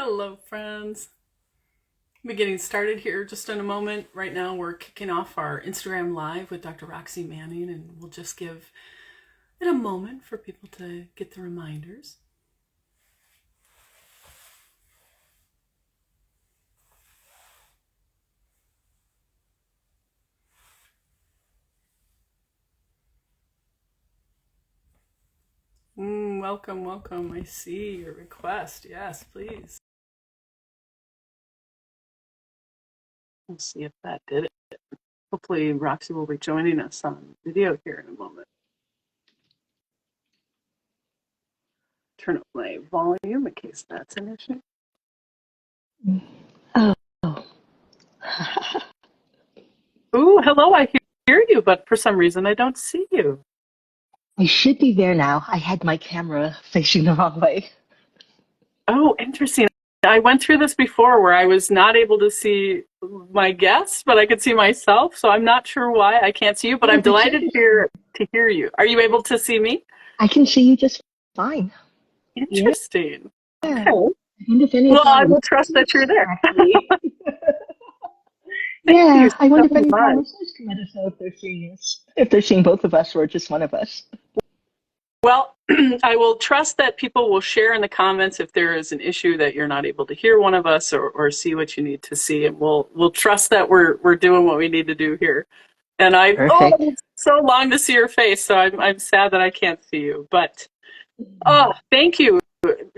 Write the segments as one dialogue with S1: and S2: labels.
S1: Hello, friends. We'll be getting started here just in a moment. Right now, we're kicking off our Instagram Live with Dr. Roxy Manning, and we'll just give it a moment for people to get the reminders. Welcome, welcome. I see your request. Yes, please. We'll see if that did it. Hopefully, Roxy will be joining us on video here in a moment. Turn up my volume in case that's an issue.
S2: Oh.
S1: Ooh, hello, I hear you, but for some reason I don't see you.
S2: I should be there now. I had my camera facing the wrong way.
S1: Oh, interesting. I went through this before where I was not able to see my guests, but I could see myself. So I'm not sure why I can't see you, but
S2: Oh,
S1: I'm
S2: that's
S1: delighted
S2: interesting.
S1: to hear you. Are you able to see me?
S2: I can see you just fine. Yeah.
S1: Interesting.
S2: I
S1: Okay.
S2: wonder if any
S1: Well,
S2: of our
S1: I will trust that you're
S2: listeners
S1: there.
S2: actually.
S1: Thank you
S2: Yeah, I
S1: so
S2: wonder if any of our
S1: much.
S2: listeners can let us know if they're seeing us, if they're seeing both of us or just one of us.
S1: Well, I will trust that people will share in the comments if there is an issue that you're not able to hear one of us or see what you need to see, and we'll trust that we're doing what we need to do here. And
S2: Perfect.
S1: it's so long to see your face, so I'm sad that I can't see you. But thank you,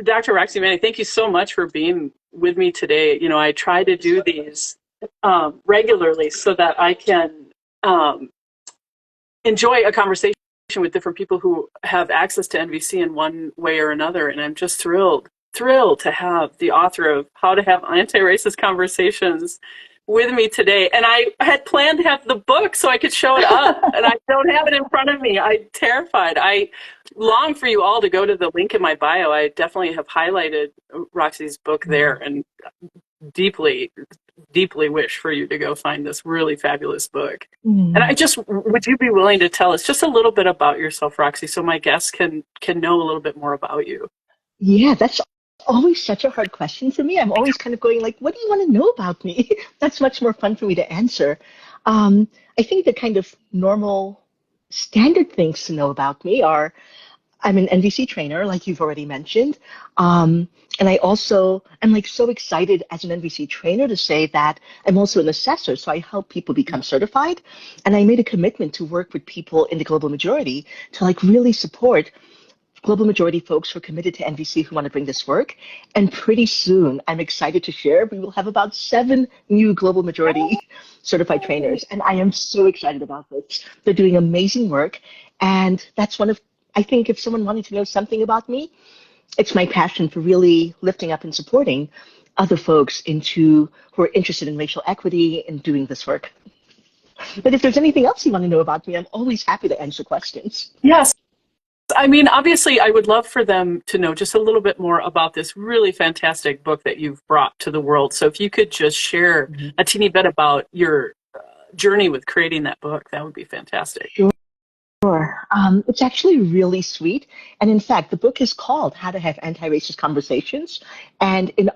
S1: Dr. Roxy Manning. Thank you so much for being with me today. You know, I try to do these regularly so that I can um, enjoy a conversation with different people who have access to NVC in one way or another. And I'm just thrilled to have the author of How to Have Anti-Racist Conversations with me today. And I had planned to have the book so I could show it up, and I don't have it in front of me. I'm terrified. I long for you all to go to the link in my bio. I definitely have highlighted Roxy's book there, and deeply, deeply wish for you to go find this really fabulous book. And
S2: Mm.
S1: would you be willing to tell us just a little bit about yourself, Roxy, so my guests can know a little bit more about you?
S2: Yeah, that's always such a hard question for me. I'm always kind of going like, what do you want to know about me? That's much more fun for me to answer. I think the kind of normal standard things to know about me are I'm an NVC trainer, like you've already mentioned. And I also am like so excited as an NVC trainer to say that I'm also an assessor. So I help people become certified. And I made a commitment to work with people in the global majority to like really support global majority folks who are committed to NVC who want to bring this work. And pretty soon, I'm excited to share, we will have about 7 new global majority certified trainers. And I am so excited about this. They're doing amazing work. And that's one of, I think if someone wanted to know something about me, it's my passion for really lifting up and supporting other folks into who are interested in racial equity and doing this work. But if there's anything else you want to know about me, I'm always happy to answer questions.
S1: Yes. I mean, obviously, I would love for them to know just a little bit more about this really fantastic book that you've brought to the world. So if you could just share a teeny bit about your journey with creating that book, that would be fantastic.
S2: Sure. It's actually really sweet. And in fact, the book is called How to Have Anti-Racist Conversations. And in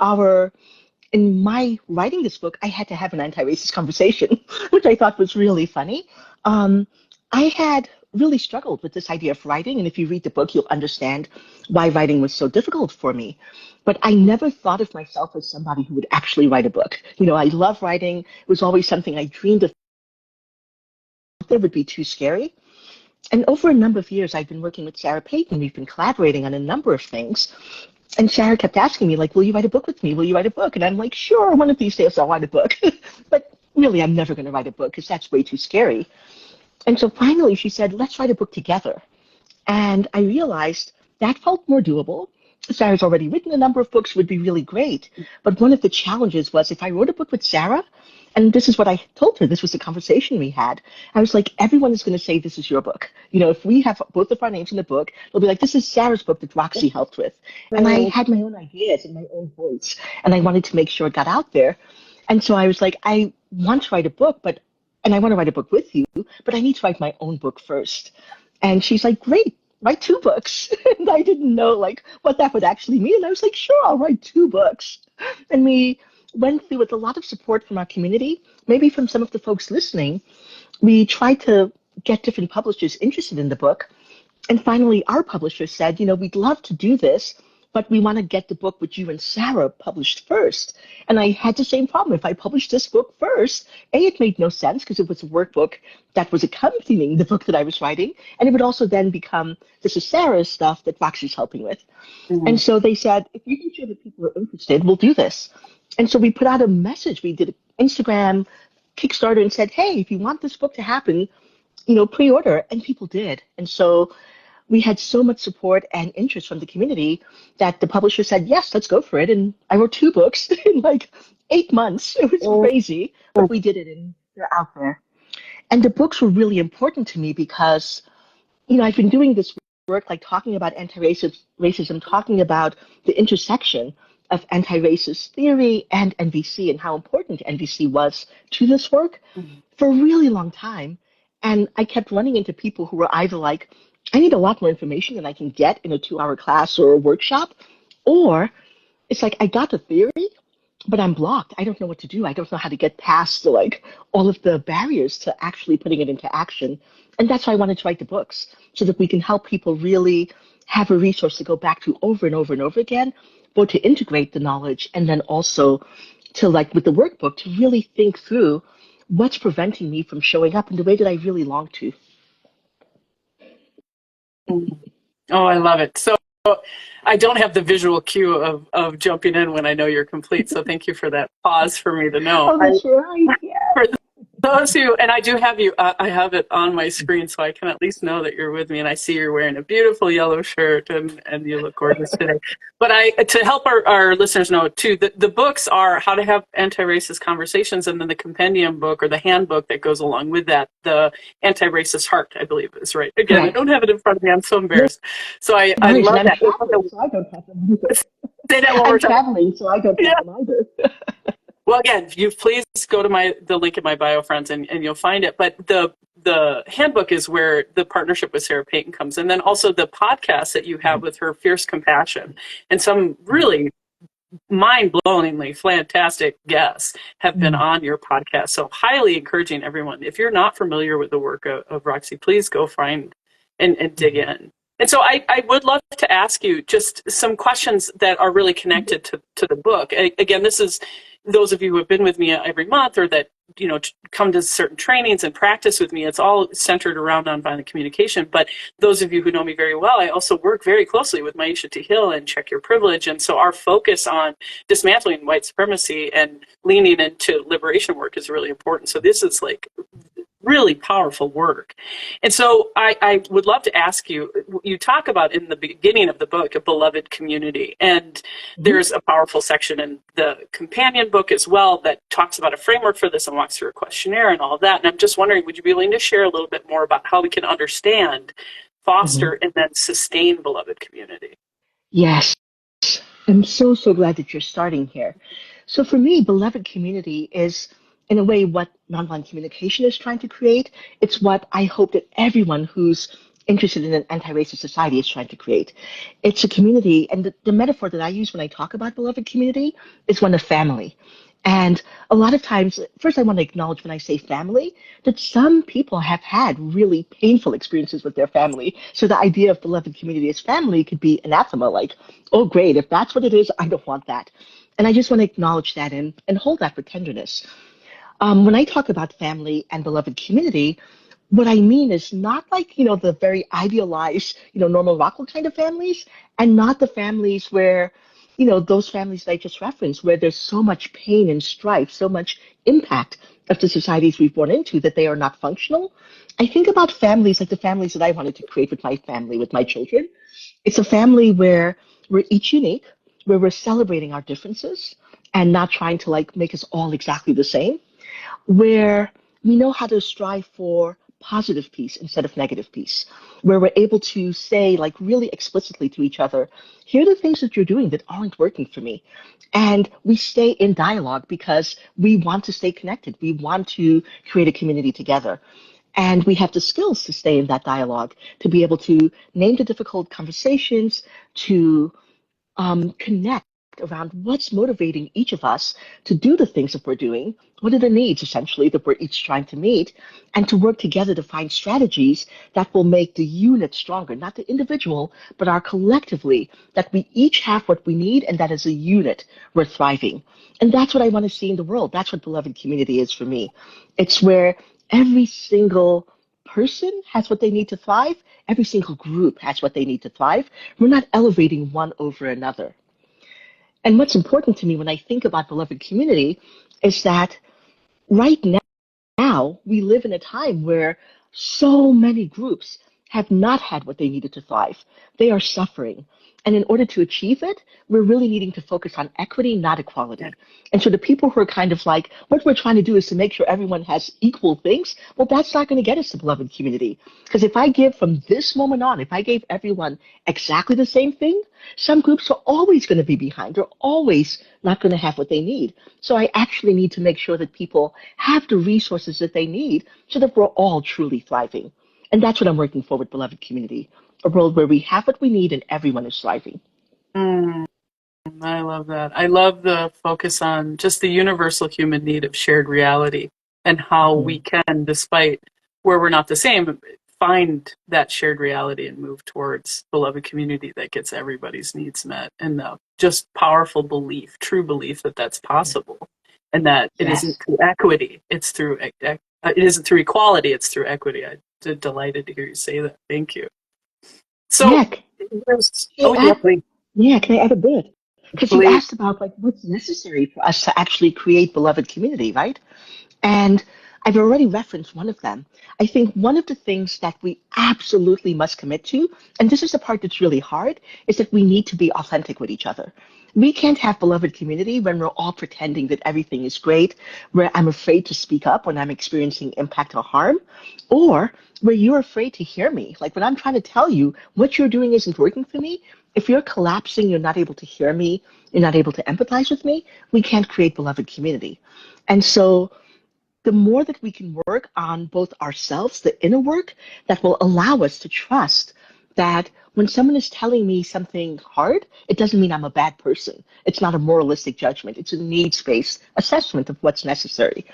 S2: my writing this book, I had to have an anti-racist conversation, which I thought was really funny. Um, I had really struggled with this idea of writing. And if you read the book, you'll understand why writing was so difficult for me. But I never thought of myself as somebody who would actually write a book. You know, I love writing. It was always something I dreamed of. It would be too scary. And over a number of years, I've been working with Sarah Payton. We've been collaborating on a number of things. And Sarah kept asking me, like, will you write a book with me? Will you write a book? And I'm like, sure, one of these days I'll write a book. But really, I'm never going to write a book because that's way too scary. And so finally, she said, let's write a book together. And I realized that felt more doable. Sarah's already written a number of books, would be really great. But one of the challenges was if I wrote a book with Sarah, and this is what I told her, this was the conversation we had. I was like, everyone is going to say this is your book. You know, if we have both of our names in the book, they'll be like, this is Sarah's book that Roxy helped with. And I had my own ideas and my own voice, and I wanted to make sure it got out there. And so I was like, I want to write a book, and I want to write a book with you, but I need to write my own book first. And she's like, great, write two books. And I didn't know like what that would actually mean. And I was like, sure, I'll write two books. And we went through with a lot of support from our community, maybe from some of the folks listening. We tried to get different publishers interested in the book. And finally, our publisher said, we'd love to do this, but we want to get the book with you and Sarah published first. And I had the same problem. If I published this book first, it made no sense because it was a workbook that was accompanying the book that I was writing. And it would also then become, this is Sarah's stuff that Roxy's helping with.
S1: Mm-hmm.
S2: And so they said, if you can show that people are interested, we'll do this. And so we put out a message. We did Instagram, Kickstarter, and said, hey, if you want this book to happen, pre-order. And people did. And so we had so much support and interest from the community that the publisher said, yes, let's go for it. And I wrote two books in like 8 months. It was crazy, but we did it and they're out there. And the books were really important to me because, I've been doing this work, like talking about anti-racism, talking about the intersection of anti-racist theory and NVC and how important NVC was to this work for a really long time. And I kept running into people who were either like, I need a lot more information than I can get in a 2-hour class or a workshop, or it's like I got the theory, but I'm blocked. I don't know what to do. I don't know how to get past all of the barriers to actually putting it into action. And that's why I wanted to write the books, so that we can help people really have a resource to go back to over and over and over again, both to integrate the knowledge and then also to, like with the workbook, to really think through what's preventing me from showing up in the way that I really long to.
S1: Oh, I love it. So I don't have the visual cue of jumping in when I know you're complete. So thank you for that pause for me to know.
S2: Oh, that's right. Yeah.
S1: For those who, and I do have you, I have it on my screen so I can at least know that you're with me, and I see you're wearing a beautiful yellow shirt and you look gorgeous today. But to help our listeners know too, the books are How to Have Anti-Racist Conversations, and then the compendium book or the handbook that goes along with that, the Anti-Racist Heart, I believe is right. Again, I don't have it in front of me. I'm so embarrassed. So I love
S2: I'm
S1: that.
S2: traveling, so I don't have them either.
S1: Say that one more
S2: I'm
S1: time.
S2: traveling, so I don't have them either.
S1: Well, again, you please go to the link in my bio, friends, and you'll find it. But the handbook is where the partnership with Sarah Payton comes, and then also the podcast that you have with her, Fierce Compassion, and some really mind-blowingly fantastic guests have been on your podcast. So highly encouraging everyone. If you're not familiar with the work of Roxy, please go find and dig in. And so I would love to ask you just some questions that are really connected to the book. Again, this is those of you who have been with me every month or that, come to certain trainings and practice with me. It's all centered around nonviolent communication. But those of you who know me very well, I also work very closely with Maisha Tehil and Check Your Privilege. And so our focus on dismantling white supremacy and leaning into liberation work is really important. So this is like really powerful work. And so I would love to ask you, you talk about in the beginning of the book, a beloved community. And there's a powerful section in the companion book as well that talks about a framework for this and walks through a questionnaire and all of that. And I'm just wondering, would you be willing to share a little bit more about how we can understand, foster, and then sustain beloved community?
S2: Yes. I'm so, so glad that you're starting here. So for me, beloved community is, in a way, what nonviolent communication is trying to create. It's what I hope that everyone who's interested in an anti-racist society is trying to create. It's a community, and the metaphor that I use when I talk about beloved community is one of family. And a lot of times, first I want to acknowledge when I say family, that some people have had really painful experiences with their family. So the idea of beloved community as family could be anathema, like, oh great, if that's what it is, I don't want that. And I just want to acknowledge that and hold that with tenderness. When I talk about family and beloved community, what I mean is not like, the very idealized, Norman Rockwell kind of families, and not the families where, those families that I just referenced, where there's so much pain and strife, so much impact of the societies we've born into that they are not functional. I think about families like the families that I wanted to create with my family, with my children. It's a family where we're each unique, where we're celebrating our differences and not trying to make us all exactly the same, where we know how to strive for positive peace instead of negative peace, where we're able to say really explicitly to each other, here are the things that you're doing that aren't working for me. And we stay in dialogue because we want to stay connected. We want to create a community together. And we have the skills to stay in that dialogue, to be able to name the difficult conversations, to connect around what's motivating each of us to do the things that we're doing. What are the needs, essentially, that we're each trying to meet, and to work together to find strategies that will make the unit stronger, not the individual, but our collectively, that we each have what we need, and that as a unit, we're thriving. And that's what I want to see in the world. That's what beloved community is for me. It's where every single person has what they need to thrive. Every single group has what they need to thrive. We're not elevating one over another. And what's important to me when I think about beloved community is that right now we live in a time where so many groups have not had what they needed to thrive. They are suffering. And in order to achieve it, we're really needing to focus on equity, not
S1: Yeah.
S2: equality. And so the people who are kind of like, what we're trying to do is to make sure everyone has equal things, well, that's not going to get us to beloved community. Because if I give from this moment on, if I gave everyone exactly the same thing, some groups are always going to be behind. They're always not going to have what they need. So I actually need to make sure that people have the resources that they need so that we're all truly thriving. And that's what I'm working for with beloved community, a world where we have what we need and everyone is thriving.
S1: Mm, I love that. I love the focus on just the universal human need of shared reality and how we
S2: Mhm.
S1: can, despite where we're not the same, find that shared reality and move towards beloved community that gets everybody's needs met. And the just powerful belief, true belief that that's possible, and that it isn't
S2: Yes.
S1: through equity, it's through it isn't through equality, it's through equity. I'm delighted to hear you say that. Thank you. So,
S2: Yeah. Can I
S1: oh yeah,
S2: add, yeah, can I add a bit? Because you
S1: please.
S2: asked about like what's necessary for us to actually create beloved community, right? And I've already referenced one of them. I think one of the things that we absolutely must commit to, and this is the part that's really hard, is that we need to be authentic with each other. We can't have beloved community when we're all pretending that everything is great, where I'm afraid to speak up when I'm experiencing impact or harm, or where you're afraid to hear me. Like when I'm trying to tell you what you're doing isn't working for me, if you're collapsing, you're not able to hear me, you're not able to empathize with me, we can't create beloved community. And so the more that we can work on both ourselves, the inner work that will allow us to trust that when someone is telling me something hard, it doesn't mean I'm a bad person. It's not a moralistic judgment. It's a needs-based assessment of what's necessary.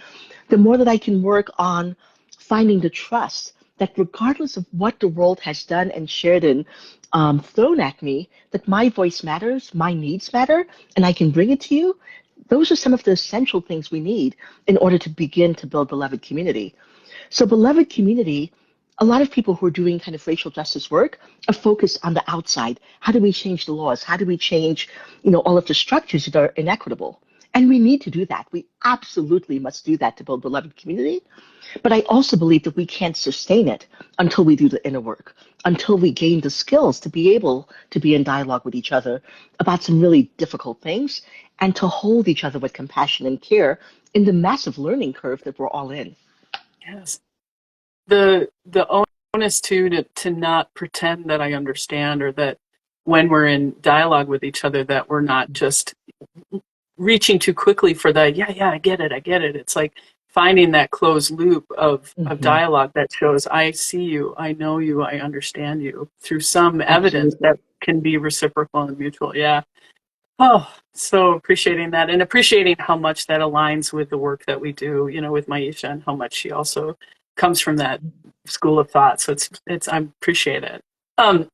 S2: The more that I can work on finding the trust that regardless of what the world has done and shared and thrown at me, that my voice matters, my needs matter, and I can bring it to you, those are some of the essential things we need in order to begin to build beloved community. So, beloved community, a lot of people who are doing kind of racial justice work are focused on the outside. How do we change the laws? How do we change, all of the structures that are inequitable? And we need to do that. We absolutely must do that to build beloved community. But I also believe that we can't sustain it until we do the inner work, until we gain the skills to be able to be in dialogue with each other about some really difficult things and to hold each other with compassion and care in the massive learning curve that we're all in.
S1: Yes. The onus to not pretend that I understand, or that when we're in dialogue with each other that we're not just reaching too quickly for the yeah, I get it. It's like finding that closed loop of
S2: Hmm.
S1: dialogue that shows I see you, I know you, I understand you through some evidence that
S2: Absolutely.
S1: can be reciprocal and mutual. Yeah. Oh, so appreciating that, and appreciating how much that aligns with the work that we do, with Maisha, and how much she also comes from that school of thought. So it's I appreciate it. Um,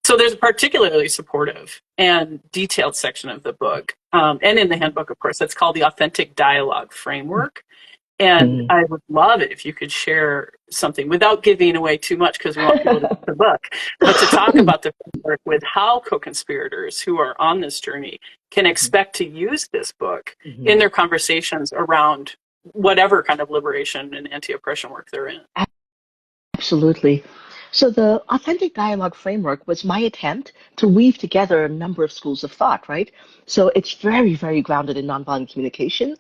S1: so there's a particularly supportive and detailed section of the book, and in the handbook, of course, that's called the Authentic Dialogue Framework. And
S2: Mm.
S1: I would love it if you could share something without giving away too much, because we want people to read the book, but to talk about the framework with how co-conspirators who are on this journey can expect to use this book in
S2: Mhm.
S1: their conversations around whatever kind of liberation and anti-oppression work they're in.
S2: Absolutely. So the authentic dialogue framework was my attempt to weave together a number of schools of thought, right? So it's very, very grounded in nonviolent communication,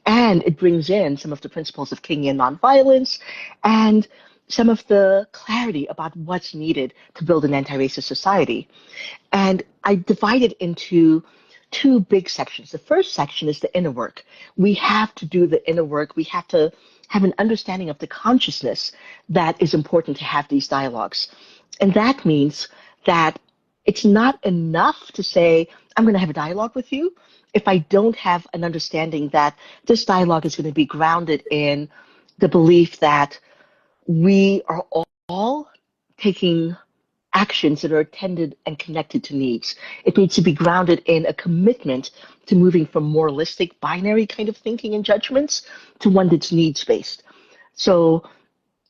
S2: and it brings in some of the principles of Kingian nonviolence and some of the clarity about what's needed to build an anti-racist society. And I divide it into two big sections. The first section is the inner work. We have to do the inner work. We have to have an understanding of the consciousness that is important to have these dialogues. And that means that it's not enough to say, I'm going to have a dialogue with you if I don't have an understanding that this dialogue is going to be grounded in the belief that we are all taking actions that are attended and connected to needs. It needs to be grounded in a commitment to moving from moralistic, binary kind of thinking and judgments to one that's needs based. So,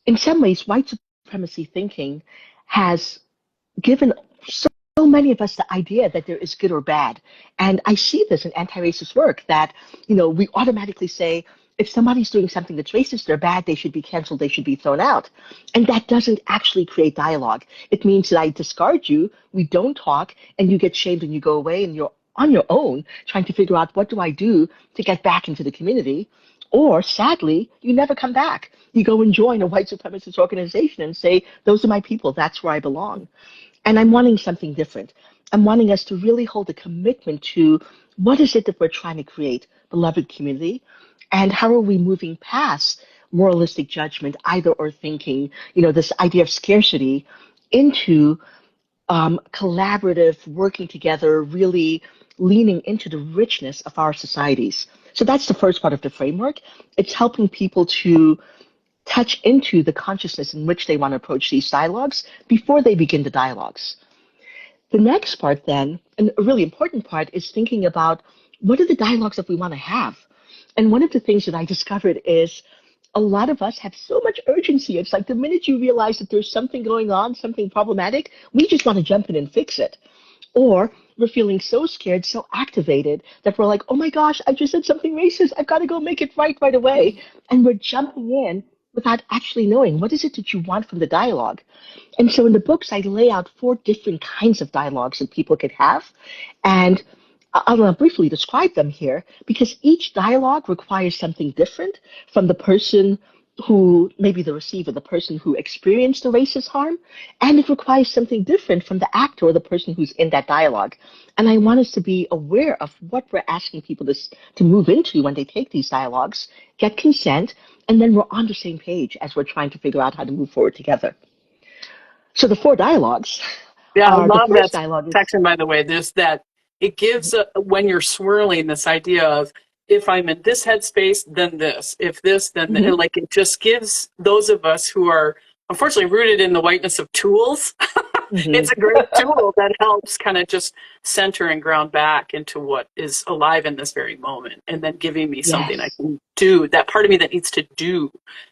S2: in some ways, white supremacy thinking has given so many of us the idea that there is good or bad. And I see this in anti-racist work that, we automatically say, if somebody's doing something that's racist, they're bad, they should be canceled, they should be thrown out. And that doesn't actually create dialogue. It means that I discard you, we don't talk, and you get shamed and you go away and you're on your own trying to figure out what do I do to get back into the community. Or sadly, you never come back. You go and join a white supremacist organization and say, those are my people, that's where I belong. And I'm wanting something different. I'm wanting us to really hold a commitment to what is it that we're trying to create, beloved community, and how are we moving past moralistic judgment, either or thinking, this idea of scarcity into collaborative, working together, really leaning into the richness of our societies. So that's the first part of the framework. It's helping people to touch into the consciousness in which they want to approach these dialogues before they begin the dialogues. The next part then, and a really important part, is thinking about what are the dialogues that we want to have. And one of the things that I discovered is a lot of us have so much urgency. It's like the minute you realize that there's something going on, something problematic, we just want to jump in and fix it. Or we're feeling so scared, so activated that we're like, oh my gosh, I just said something racist. I've got to go make it right away. And we're jumping in without actually knowing what is it that you want from the dialogue. And so in the books, I lay out 4 different kinds of dialogues that people could have. And I'll briefly describe them here because each dialogue requires something different from the person who, maybe the receiver, the person who experienced the racist harm, and it requires something different from the actor or the person who's in that dialogue. And I want us to be aware of what we're asking people to move into when they take these dialogues, get consent, and then we're on the same page as we're trying to figure out how to move forward together. So the 4 dialogues
S1: Yeah, I
S2: are the
S1: love
S2: first
S1: that
S2: dialogue is.
S1: section, by the way. There's that, it gives, when you're swirling, this idea of if I'm in this headspace, then this. If this, then
S2: Mhm.
S1: like it just gives those of us who are unfortunately rooted in the whiteness of tools.
S2: Mhm.
S1: It's a great tool that helps kind of just center and ground back into what is alive in this very moment, and then giving me something I
S2: Yes.
S1: can do. That part of me that needs to do.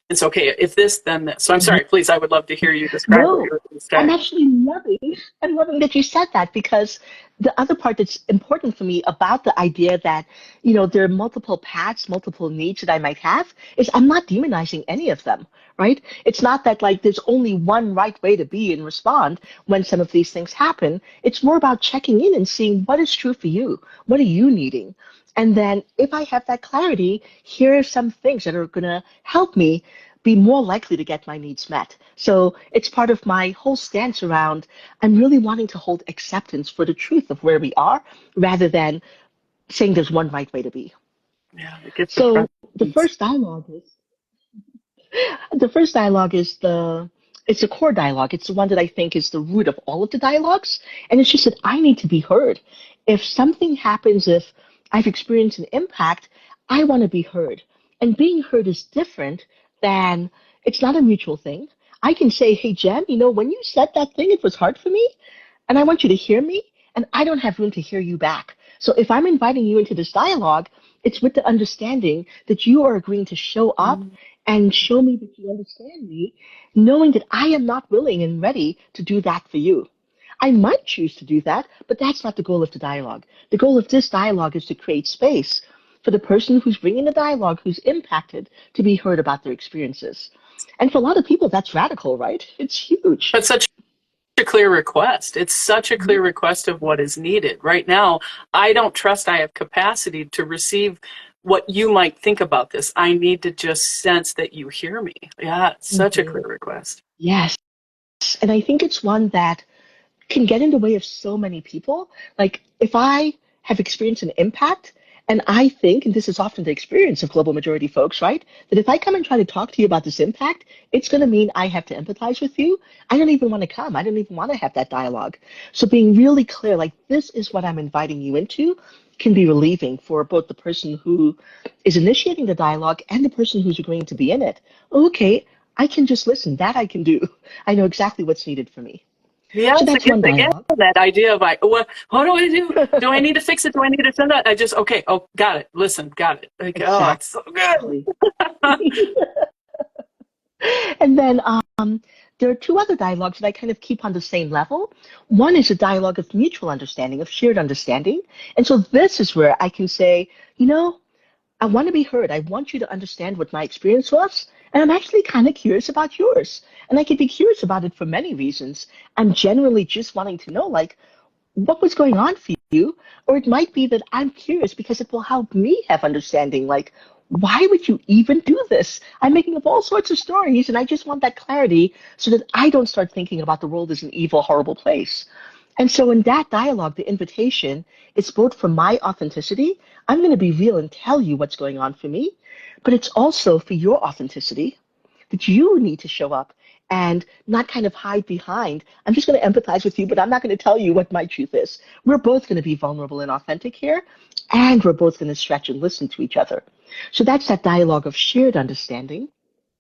S1: It's okay if this, then this. So I'm sorry. Please, I would love to hear you describe what
S2: No,
S1: you were going to
S2: I'm
S1: say.
S2: actually loving that you said that because the other part that's important for me about the idea that, there are multiple paths, multiple needs that I might have is I'm not demonizing any of them, right? It's not that like there's only one right way to be and respond when some of these things happen. It's more about checking in and seeing what is true for you. What are you needing? And then if I have that clarity, here are some things that are going to help me be more likely to get my needs met. So it's part of my whole stance around I'm really wanting to hold acceptance for the truth of where we are rather than saying there's one right way to be.
S1: Yeah, the gift of
S2: So the
S1: presence.
S2: first dialogue is the first dialogue is it's a core dialogue. It's the one that I think is the root of all of the dialogues. And it's just that I need to be heard. If something happens, if I've experienced an impact, I want to be heard. And being heard is different than it's not a mutual thing. I can say, hey, Jen, when you said that thing, it was hard for me. And I want you to hear me, and I don't have room to hear you back. So if I'm inviting you into this dialogue, it's with the understanding that you are agreeing to show up and show me that you understand me, knowing that I am not willing and ready to do that for you. I might choose to do that, but that's not the goal of the dialogue. The goal of this dialogue is to create space for the person who's bringing the dialogue, who's impacted, to be heard about their experiences. And for a lot of people, that's radical, right? It's huge.
S1: But such a clear request. It's such a clear request of what is needed. Right now, I don't trust I have capacity to receive what you might think about this. I need to just sense that you hear me. Yeah, it's such a
S2: Mhm.
S1: clear request.
S2: Yes. And I think it's one that can get in the way of so many people. Like, if I have experienced an impact And I think, and this is often the experience of global majority folks, right, that if I come and try to talk to you about this impact, it's going to mean I have to empathize with you. I don't even want to come. I don't even want to have that dialogue. So being really clear, like this is what I'm inviting you into, can be relieving for both the person who is initiating the dialogue and the person who's agreeing to be in it. Okay, I can just listen. That I can do. I know exactly what's needed for me. So
S1: Yes,
S2: that's one
S1: again,
S2: dialogue.
S1: that idea of like, what do I do? Do I need to fix it? Do I need to send that? I just, okay, oh, got it. Listen, got it. Like, oh, it's so good.
S2: Exactly. And then there are two other dialogues that I kind of keep on the same level. One is a dialogue of mutual understanding, of shared understanding. And so this is where I can say, you know, I want to be heard. I want you to understand what my experience was. And I'm actually kind of curious about yours. And I could be curious about it for many reasons. I'm generally just wanting to know, like, what was going on for you, or it might be that I'm curious because it will help me have understanding, like, why would you even do this? I'm making up all sorts of stories and I just want that clarity so that I don't start thinking about the world as an evil, horrible place. And so in that dialogue, the invitation is both for my authenticity. I'm going to be real and tell you what's going on for me, but it's also for your authenticity that you need to show up and not kind of hide behind. I'm just going to empathize with you, but I'm not going to tell you what my truth is. We're both going to be vulnerable and authentic here, and we're both going to stretch and listen to each other. So that's that dialogue of shared understanding.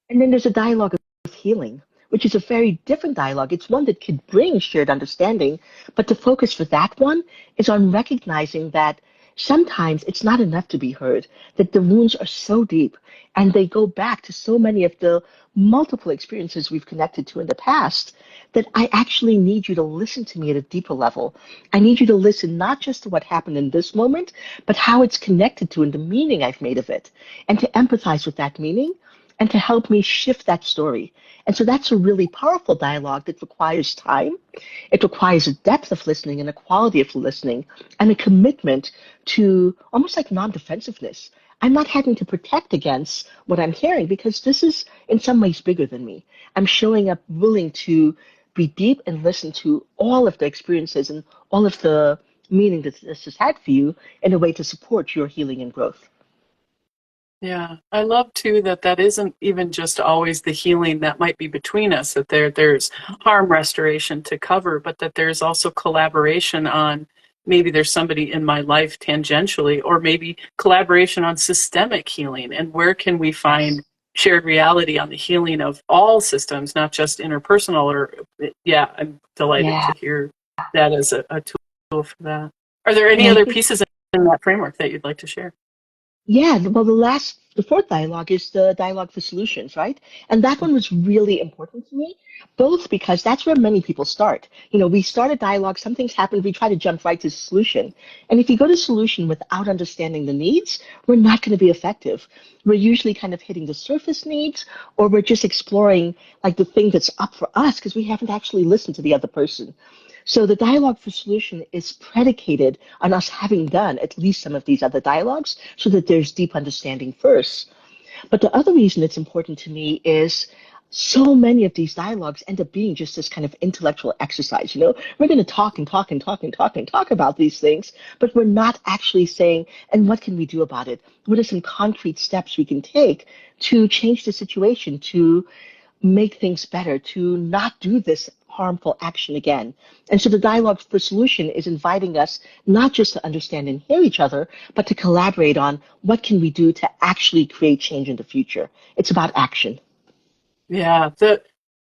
S2: And then there's a dialogue of healing, which is a very different dialogue. It's one that could bring shared understanding, but the focus for that one is on recognizing that sometimes it's not enough to be heard, that the wounds are so deep and they go back to so many of the multiple experiences we've connected to in the past that I actually need you to listen to me at a deeper level. I need you to listen not just to what happened in this moment, but how it's connected to and the meaning I've made of it, and to empathize with that meaning and to help me shift that story. And so that's a really powerful dialogue that requires time. It requires a depth of listening and a quality of listening and a commitment to almost like non-defensiveness. I'm not having to protect against what I'm hearing because this is in some ways bigger than me. I'm showing up willing to be deep and listen to all of the experiences and all of the meaning that this has had for you in a way to support your healing and growth.
S1: Yeah, I love too that that isn't even just always the healing that might be between us, that there's harm restoration to cover, but that there's also collaboration on maybe there's somebody in my life tangentially, or maybe collaboration on systemic healing. And where can we find shared reality on the healing of all systems, not just interpersonal or, yeah, I'm delighted
S2: Yeah.
S1: to hear that as a tool for that. Are there
S2: And
S1: any
S2: I
S1: other
S2: think
S1: pieces in that framework that you'd like to share?
S2: yeah, well, the fourth dialogue is the dialogue for solutions, right? And that one was really important to me, both because that's where many people start. You know, we start a dialogue, something's happened, we try to jump right to solution. And if you go to solution without understanding the needs, we're not going to be effective. We're usually kind of hitting the surface needs, or we're just exploring like the thing that's up for us because we haven't actually listened to the other person. So the dialogue for solution is predicated on us having done at least some of these other dialogues so that there's deep understanding first. But the other reason it's important to me is so many of these dialogues end up being just this kind of intellectual exercise. You know, we're going to talk and talk and talk and talk and talk about these things, but we're not actually saying, and what can we do about it? What are some concrete steps we can take to change the situation, to make things better, to not do this harmful action again. And so the dialogue for solution is inviting us not just to understand and hear each other, but to collaborate on what can we do to actually create change in the future. It's about action.
S1: Yeah, the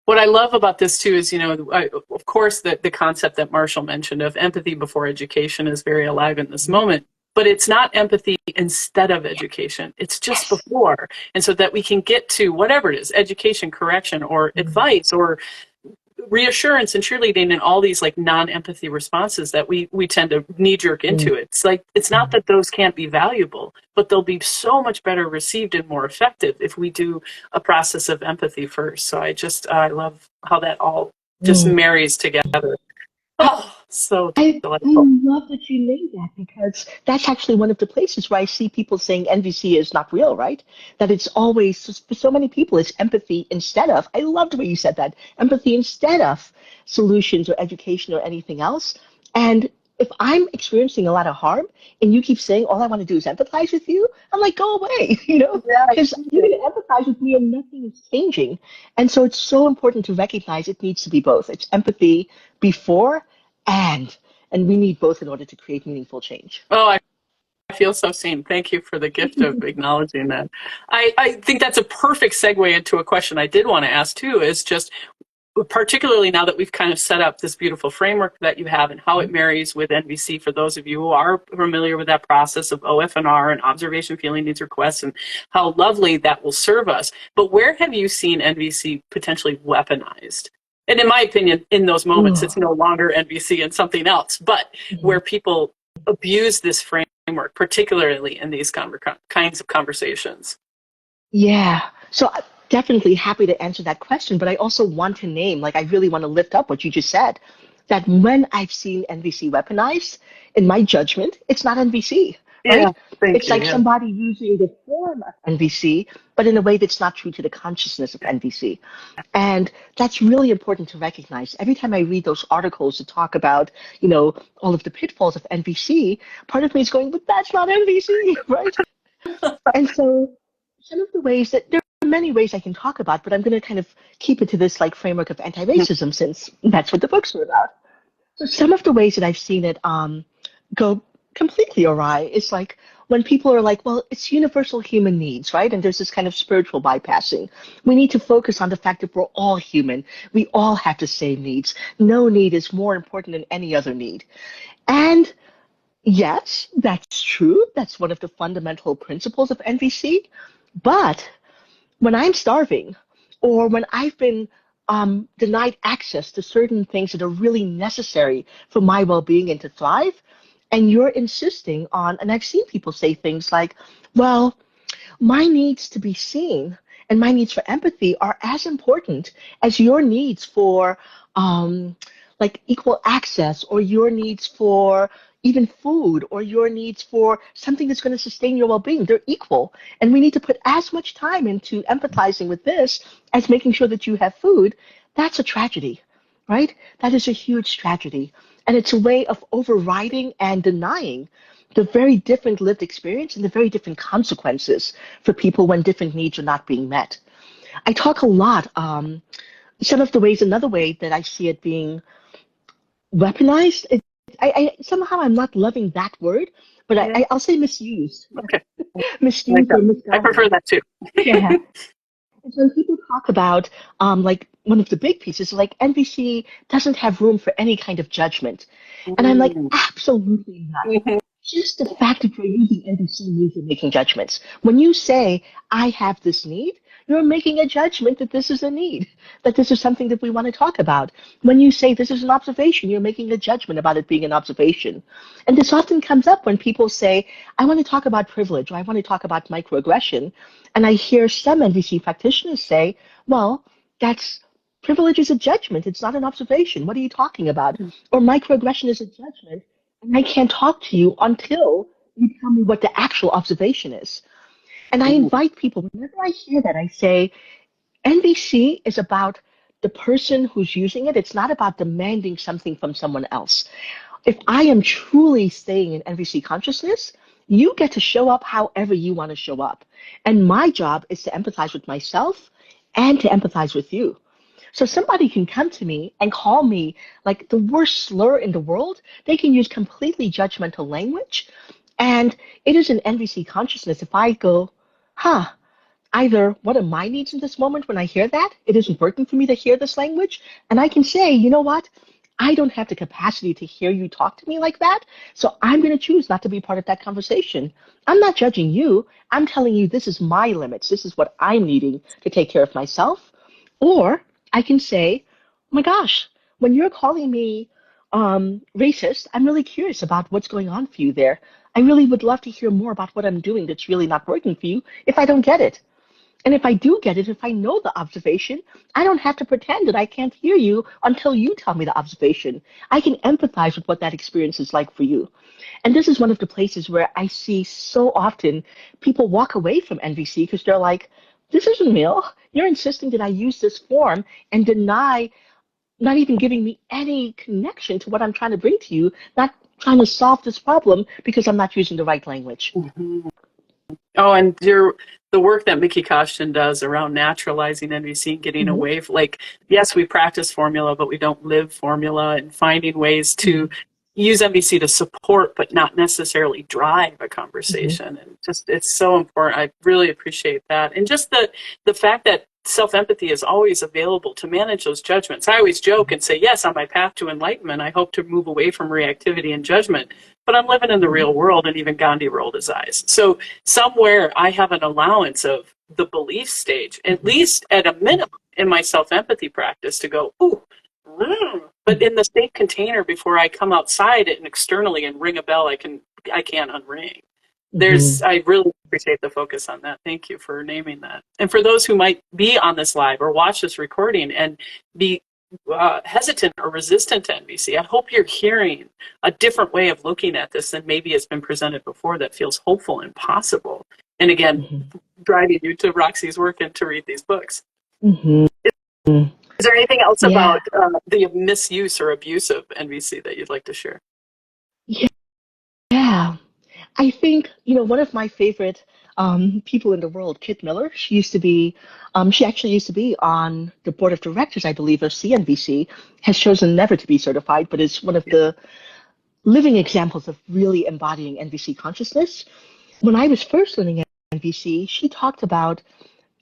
S1: what I love about this too is, of course, the concept that Marshall mentioned of empathy before education is very alive in this moment. But it's not empathy instead of education. It's just
S2: Yes.
S1: before. And so that we can get to whatever it is, education, correction, or advice, or reassurance and cheerleading and all these like non-empathy responses that we tend to knee jerk into it. It's like it's not that those can't be valuable, but they'll be so much better received and more effective if we do a process of empathy first. So I love how that all just marries together. Oh, so
S2: I
S1: delightful.
S2: love that you named that because that's actually one of the places where I see people saying NVC is not real, right? That it's always, for so many people, it's empathy instead of. I loved the way you said that. Empathy instead of solutions or education or anything else. And if I'm experiencing a lot of harm and you keep saying all I want to do is empathize with you, I'm like, go away,
S1: Yeah,
S2: because you're going to empathize with me and nothing is changing. And so it's so important to recognize it needs to be both. It's empathy before and, and we need both in order to create meaningful change.
S1: oh, I feel so seen. Thank you for the gift of acknowledging that. I think that's a perfect segue into a question I did want to ask too, is just particularly now that we've kind of set up this beautiful framework that you have and how it marries with NVC for those of you who are familiar with that process of OFNR and observation, feeling, needs, requests, and how lovely that will serve us. But where have you seen NVC potentially weaponized? And in my opinion, in those moments, it's
S2: Ooh.
S1: no longer NVC and something else, but where
S2: Mhm.
S1: people abuse this framework, particularly in these kinds of conversations.
S2: Yeah. So I'm definitely happy to answer that question, but I also want to name, like, I really want to lift up what you just said, that when I've seen NVC weaponized, in my judgment, it's not NVC,
S1: Yeah,
S2: right?
S1: thank
S2: It's
S1: you.
S2: like
S1: Yeah.
S2: somebody using the form of NVC, but in a way that's not true to the consciousness of NVC. And that's really important to recognize. Every time I read those articles that talk about, all of the pitfalls of NVC, part of me is going, but that's not NVC, right? And so some of the ways that there are many ways I can talk about, but I'm going to kind of keep it to this like framework of anti-racism since that's what the books are about. So some of the ways that I've seen it go completely awry is like when people are like, well, it's universal human needs, right? And there's this kind of spiritual bypassing. We need to focus on the fact that we're all human. We all have the same needs. No need is more important than any other need. And yes, that's true. That's one of the fundamental principles of NVC. But when I'm starving or when I've been denied access to certain things that are really necessary for my well being and to thrive, and you're insisting on, and I've seen people say things like, well, my needs to be seen and my needs for empathy are as important as your needs for um, like equal access or your needs for even food or your needs for something that's going to sustain your well-being. They're equal, and we need to put as much time into empathizing with this as making sure that you have food. That's a tragedy, right? That is a huge tragedy, and it's a way of overriding and denying the very different lived experience and the very different consequences for people when different needs are not being met. I talk a lot. Some of the ways, another way that I see it being weaponized, somehow I'm not loving that word, but
S1: Yeah.
S2: I'll say misused,
S1: Okay. Like
S2: misused
S1: that.
S2: or
S1: I prefer
S2: misguided.
S1: that too.
S2: Yeah. And so when people talk about, like one of the big pieces, like NBC doesn't have room for any kind of judgment, and I'm like,
S1: Mm.
S2: absolutely not.
S1: Mhm.
S2: Just the fact that you're using NBC means you're making judgments. When you say, I have this need, you're making a judgment that this is a need, that this is something that we want to talk about. When you say this is an observation, you're making a judgment about it being an observation. And this often comes up when people say, I want to talk about privilege or I want to talk about microaggression. And I hear some NVC practitioners say, well, that's privilege is a judgment. It's not an observation. What are you talking about? Or microaggression is a judgment. And I can't talk to you until you tell me what the actual observation is. And I
S1: Mm.
S2: invite people, whenever I hear that, I say, NVC is about the person who's using it. It's not about demanding something from someone else. If I am truly staying in NVC consciousness, you get to show up however you want to show up. And my job is to empathize with myself and to empathize with you. So somebody can come to me and call me like the worst slur in the world. They can use completely judgmental language. And it is an NVC consciousness if I go, huh, either what are my needs in this moment when I hear that? It isn't working for me to hear this language. And I can say, you know what? I don't have the capacity to hear you talk to me like that. So I'm going to choose not to be part of that conversation. I'm not judging you. I'm telling you this is my limits. This is what I'm needing to take care of myself. Or I can say, oh my gosh, when you're calling me racist, I'm really curious about what's going on for you there. I really would love to hear more about what I'm doing that's really not working for you if I don't get it. And if I do get it, if I know the observation, I don't have to pretend that I can't hear you until you tell me the observation. I can empathize with what that experience is like for you. And this is one of the places where I see so often people walk away from NVC because they're like, this isn't real. You're insisting that I use this form and deny not even giving me any connection to what I'm trying to bring to you, not trying to solve this problem because I'm not using the right language.
S1: Mhm. Oh, and the work that Mickey Kostin does around naturalizing NVC and getting
S2: Mm-hmm.
S1: away, like, yes, we practice formula, but we don't live formula, and finding ways
S2: Mm-hmm.
S1: to use NVC to support, but not necessarily drive a
S2: Mm-hmm.
S1: conversation. And just, it's so important. I really appreciate that. And just the fact that self-empathy is always available to manage those judgments. I always joke and say, yes, on my path to enlightenment, I hope to move away from reactivity and judgment, but I'm living in the
S2: Mm-hmm.
S1: real world, and even Gandhi rolled his eyes. So somewhere I have an allowance of the belief stage, at least at a minimum in my self-empathy practice, to go, ooh, but in the safe container before I come outside and externally and ring a bell I can't unring.
S2: Mm-hmm.
S1: I really appreciate the focus on that. Thank you for naming that. And for those who might be on this live or watch this recording and be hesitant or resistant to NVC, I hope you're hearing a different way of looking at this than maybe it's been presented before that feels hopeful and possible. And again, driving you to Roxy's work and to read these books.
S2: Mm-hmm.
S1: Is there anything else
S2: Yeah.
S1: about the misuse or abuse of NVC that you'd like to share?
S2: Yeah. I think, one of my favorite people in the world, Kit Miller, she actually used to be on the board of directors, I believe, of CNBC, has chosen never to be certified, but is one of the living examples of really embodying NVC consciousness. When I was first learning NVC, she talked about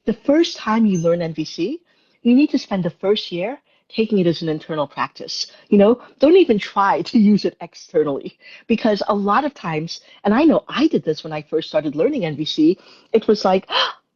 S2: the first time you learn NVC, you need to spend the first year taking it as an internal practice. Don't even try to use it externally because a lot of times, and I know I did this when I first started learning NVC, it was like,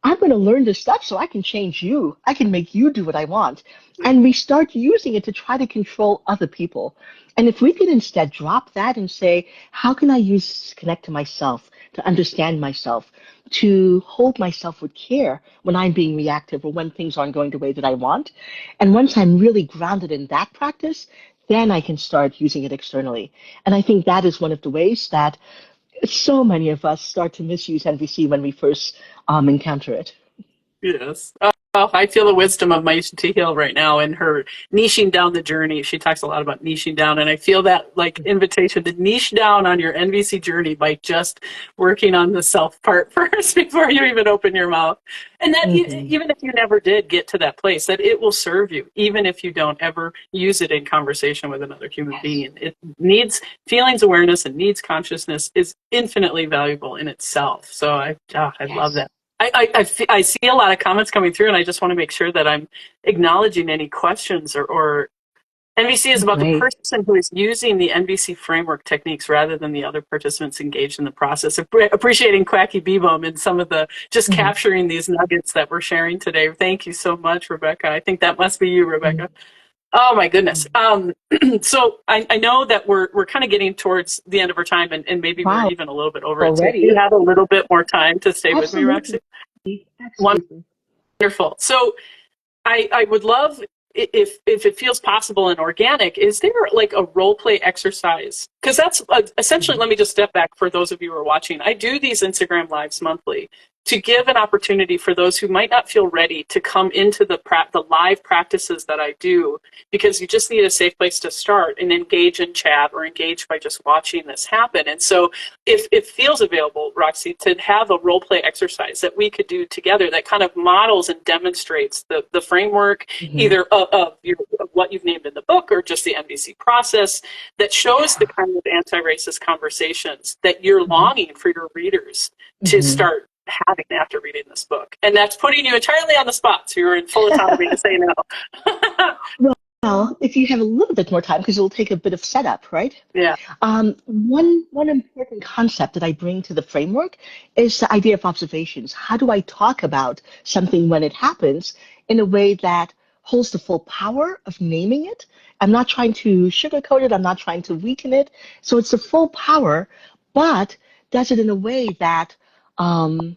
S2: I'm going to learn this stuff so I can change you. I can make you do what I want. And we start using it to try to control other people. And if we could instead drop that and say, how can I use this to connect to myself, to understand myself, to hold myself with care when I'm being reactive or when things aren't going the way that I want. And once I'm really grounded in that practice, then I can start using it externally. And I think that is one of the ways that so many of us start to misuse NVC when we first encounter it.
S1: Yes. Oh, I feel the wisdom of Maisha T. Hill right now in her niching down the journey. She talks a lot about niching down, and I feel that like invitation to niche down on your NVC journey by just working on the self part first before you even open your mouth. And that
S2: Mm-hmm.
S1: even if you never did get to that place, that it will serve you, even if you don't ever use it in conversation with another human
S2: Yes.
S1: being. It needs feelings awareness and needs consciousness is infinitely valuable in itself. So I love
S2: Yes.
S1: that. I see a lot of comments coming through, and I just want to make sure that I'm acknowledging any questions or NVC is
S2: Oh,
S1: about the
S2: great.
S1: person who is using the NVC framework techniques rather than the other participants engaged in the process. Appreciating Quacky Bebum and some of the just
S2: Mm-hmm.
S1: capturing these nuggets that we're sharing today. Thank you so much, Rebecca. I think that must be you, Rebecca. Oh my goodness. So I know that we're kind of getting towards the end of our time, and maybe we're
S2: Wow.
S1: even a little bit over it. So if you
S2: Already?
S1: have a little bit more time to stay with me, Roxy.
S2: Absolutely. Absolutely.
S1: Wonderful. So I would love if it feels possible and organic, is there like a role play exercise? Because that's essentially, let me just step back for those of you who are watching. I do these Instagram lives monthly to give an opportunity for those who might not feel ready to come into the live practices that I do, because you just need a safe place to start and engage in chat or engage by just watching this happen. And so if it feels available, Roxy, to have a role play exercise that we could do together that kind of models and demonstrates the framework,
S2: Mm-hmm.
S1: either of what you've named in the book or just the NVC process, that shows the
S2: Yeah.
S1: kind of anti-racist conversations that you're
S2: Mm-hmm.
S1: longing for your readers to
S2: Mm-hmm.
S1: start having after reading this book. And that's putting you entirely on the spot, so you're in full autonomy to say no.
S2: Well, if you have a little bit more time, because it'll take a bit of setup, right?
S1: Yeah.
S2: One important concept that I bring to the framework is the idea of observations. How do I talk about something when it happens in a way that holds the full power of naming it? I'm not trying to sugarcoat it. I'm not trying to weaken it. So it's the full power, but does it in a way that um,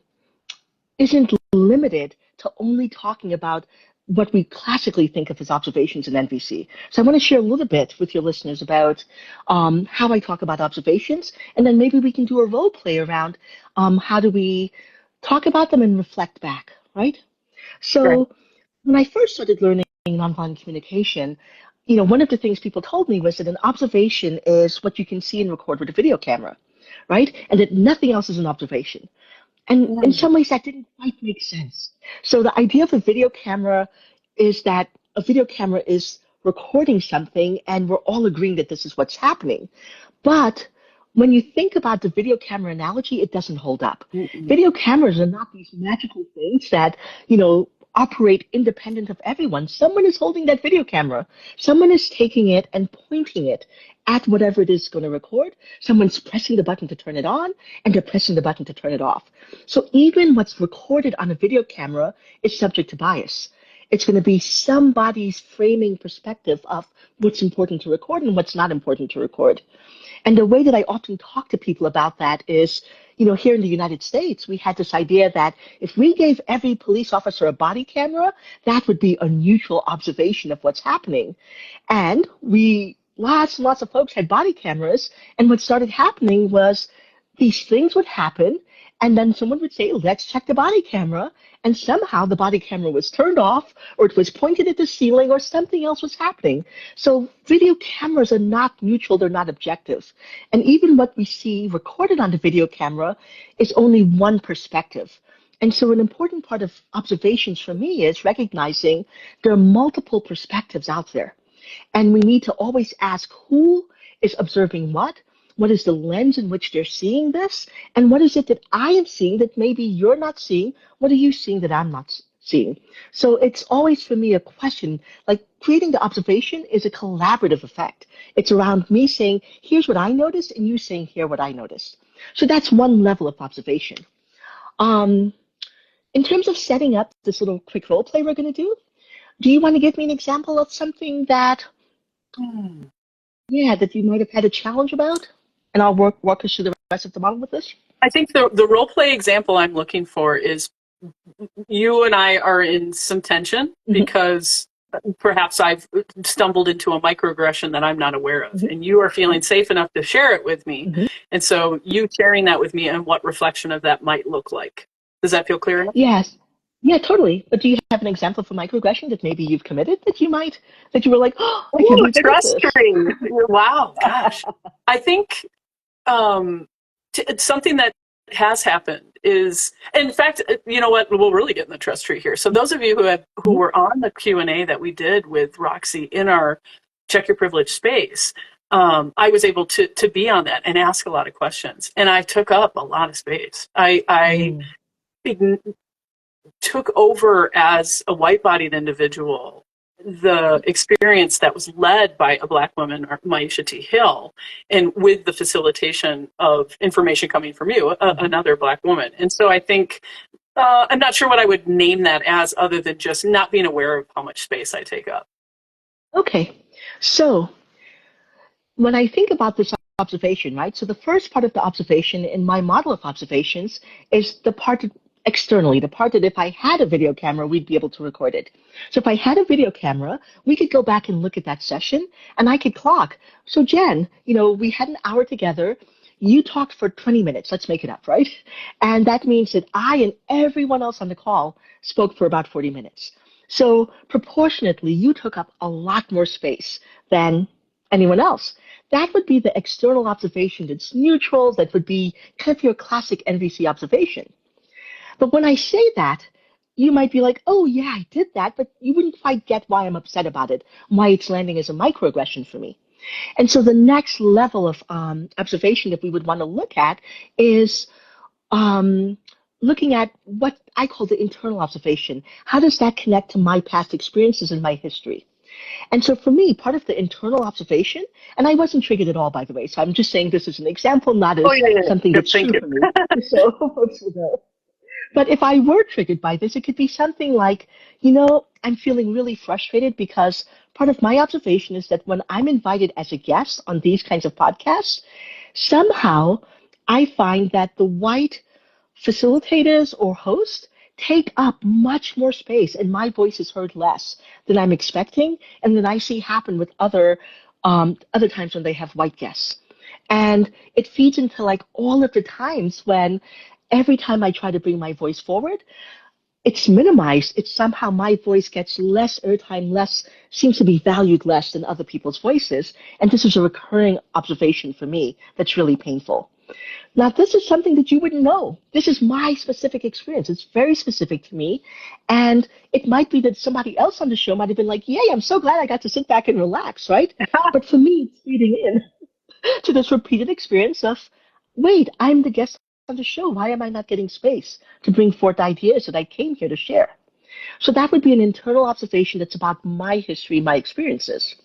S2: isn't limited to only talking about what we classically think of as observations in NVC. So I want to share a little bit with your listeners about how I talk about observations, and then maybe we can do a role play around how do we talk about them and reflect back, right?
S1: Right.
S2: So when I first started learning nonviolent communication, one of the things people told me was that an observation is what you can see and record with a video camera, right? And that nothing else is an observation. And in
S1: Mm,
S2: some ways, that didn't quite make sense. So the idea of a video camera is that a video camera is recording something, and we're all agreeing that this is what's happening. But when you think about the video camera analogy, it doesn't hold up.
S1: mm,
S2: Video cameras are not these magical things that, operate independent of everyone. Someone is holding that video camera. Someone is taking it and pointing it at whatever it is going to record. Someone's pressing the button to turn it on, and they're pressing the button to turn it off. So even what's recorded on a video camera is subject to bias. It's going to be somebody's framing perspective of what's important to record and what's not important to record. And the way that I often talk to people about that is, here in the United States, we had this idea that if we gave every police officer a body camera, that would be a neutral observation of what's happening. And lots and lots of folks had body cameras. And what started happening was these things would happen. And then someone would say, let's check the body camera. And somehow the body camera was turned off, or it was pointed at the ceiling, or something else was happening. So video cameras are not neutral, they're not objective. And even what we see recorded on the video camera is only one perspective. And so an important part of observations for me is recognizing there are multiple perspectives out there. And we need to always ask who is observing what is the lens in which they're seeing this, and what is it that I am seeing that maybe you're not seeing? What are you seeing that I'm not seeing? So it's always for me a question, like creating the observation is a collaborative effect. It's around me saying, here's what I noticed, and you saying, here what I noticed. So that's one level of observation. Um, in terms of setting up this little quick role play we're going to do you want to give me an example of something that,
S1: mm.
S2: yeah, that you might have had a challenge about? And I'll walk us through the rest of the model with this.
S1: I think the role play example I'm looking for is you and I are in some tension
S2: Hmm.
S1: because perhaps I've stumbled into a microaggression that I'm not aware of,
S2: Hmm.
S1: and you are feeling safe enough to share it with me.
S2: Hmm.
S1: And so you sharing that with me and what reflection of that might look like. Does that feel clear enough?
S2: Yes. Yeah, totally. But do you have an example of a microaggression that maybe you've committed that you were like, oh, I can't
S1: Ooh,
S2: believe I did
S1: trust
S2: this?
S1: tree. Wow, gosh. I think um, it's something that has happened is, in fact, you know what? We'll really get in the trust tree here. So those of you who
S2: Mhm.
S1: were on the Q&A that we did with Roxy in our Check Your Privilege space, I was able to be on that and ask a lot of questions, and I took up a lot of space. I
S2: Mm.
S1: took over as a white-bodied individual the experience that was led by a black woman, Maisha T. Hill, and with the facilitation of information coming from you,
S2: Mhm.
S1: another black woman. And so I think I'm not sure what I would name that as, other than just not being aware of how much space I take up.
S2: Okay. So when I think about this observation, right? So the first part of the observation in my model of observations is the part externally, the part that if I had a video camera, we'd be able to record it. So if I had a video camera, we could go back and look at that session and I could clock. So Jen, we had an hour together. You talked for 20 minutes. Let's make it up, right? And that means that I and everyone else on the call spoke for about 40 minutes. So proportionately, you took up a lot more space than anyone else. That would be the external observation that's neutral, that would be kind of your classic NVC observation. But when I say that, you might be like, oh, yeah, I did that, but you wouldn't quite get why I'm upset about it, why it's landing as a microaggression for me. And so the next level of observation that we would want to look at is um, looking at what I call the internal observation. How does that connect to my past experiences and my history? And so for me, part of the internal observation, and I wasn't triggered at all, by the way, so I'm just saying this is an example, not
S1: Oh
S2: as
S1: yeah, yeah, yeah.
S2: something
S1: Yep,
S2: that's
S1: thank
S2: true
S1: you.
S2: for me. So folks will know. But if I were triggered by this, it could be something like, I'm feeling really frustrated because part of my observation is that when I'm invited as a guest on these kinds of podcasts, somehow I find that the white facilitators or hosts take up much more space and my voice is heard less than I'm expecting and than I see happen with other times when they have white guests. And it feeds into like all of the times when every time I try to bring my voice forward, it's minimized. It's somehow my voice gets less airtime, less seems to be valued less than other people's voices. And this is a recurring observation for me that's really painful. Now, this is something that you wouldn't know. This is my specific experience. It's very specific to me. And it might be that somebody else on the show might have been like, yay, I'm so glad I got to sit back and relax, right? But for me, it's feeding in to this repeated experience of, wait, I'm the guest on the show. Why am I not getting space to bring forth ideas that I came here to share? So that would be an internal observation that's about my history, my experiences.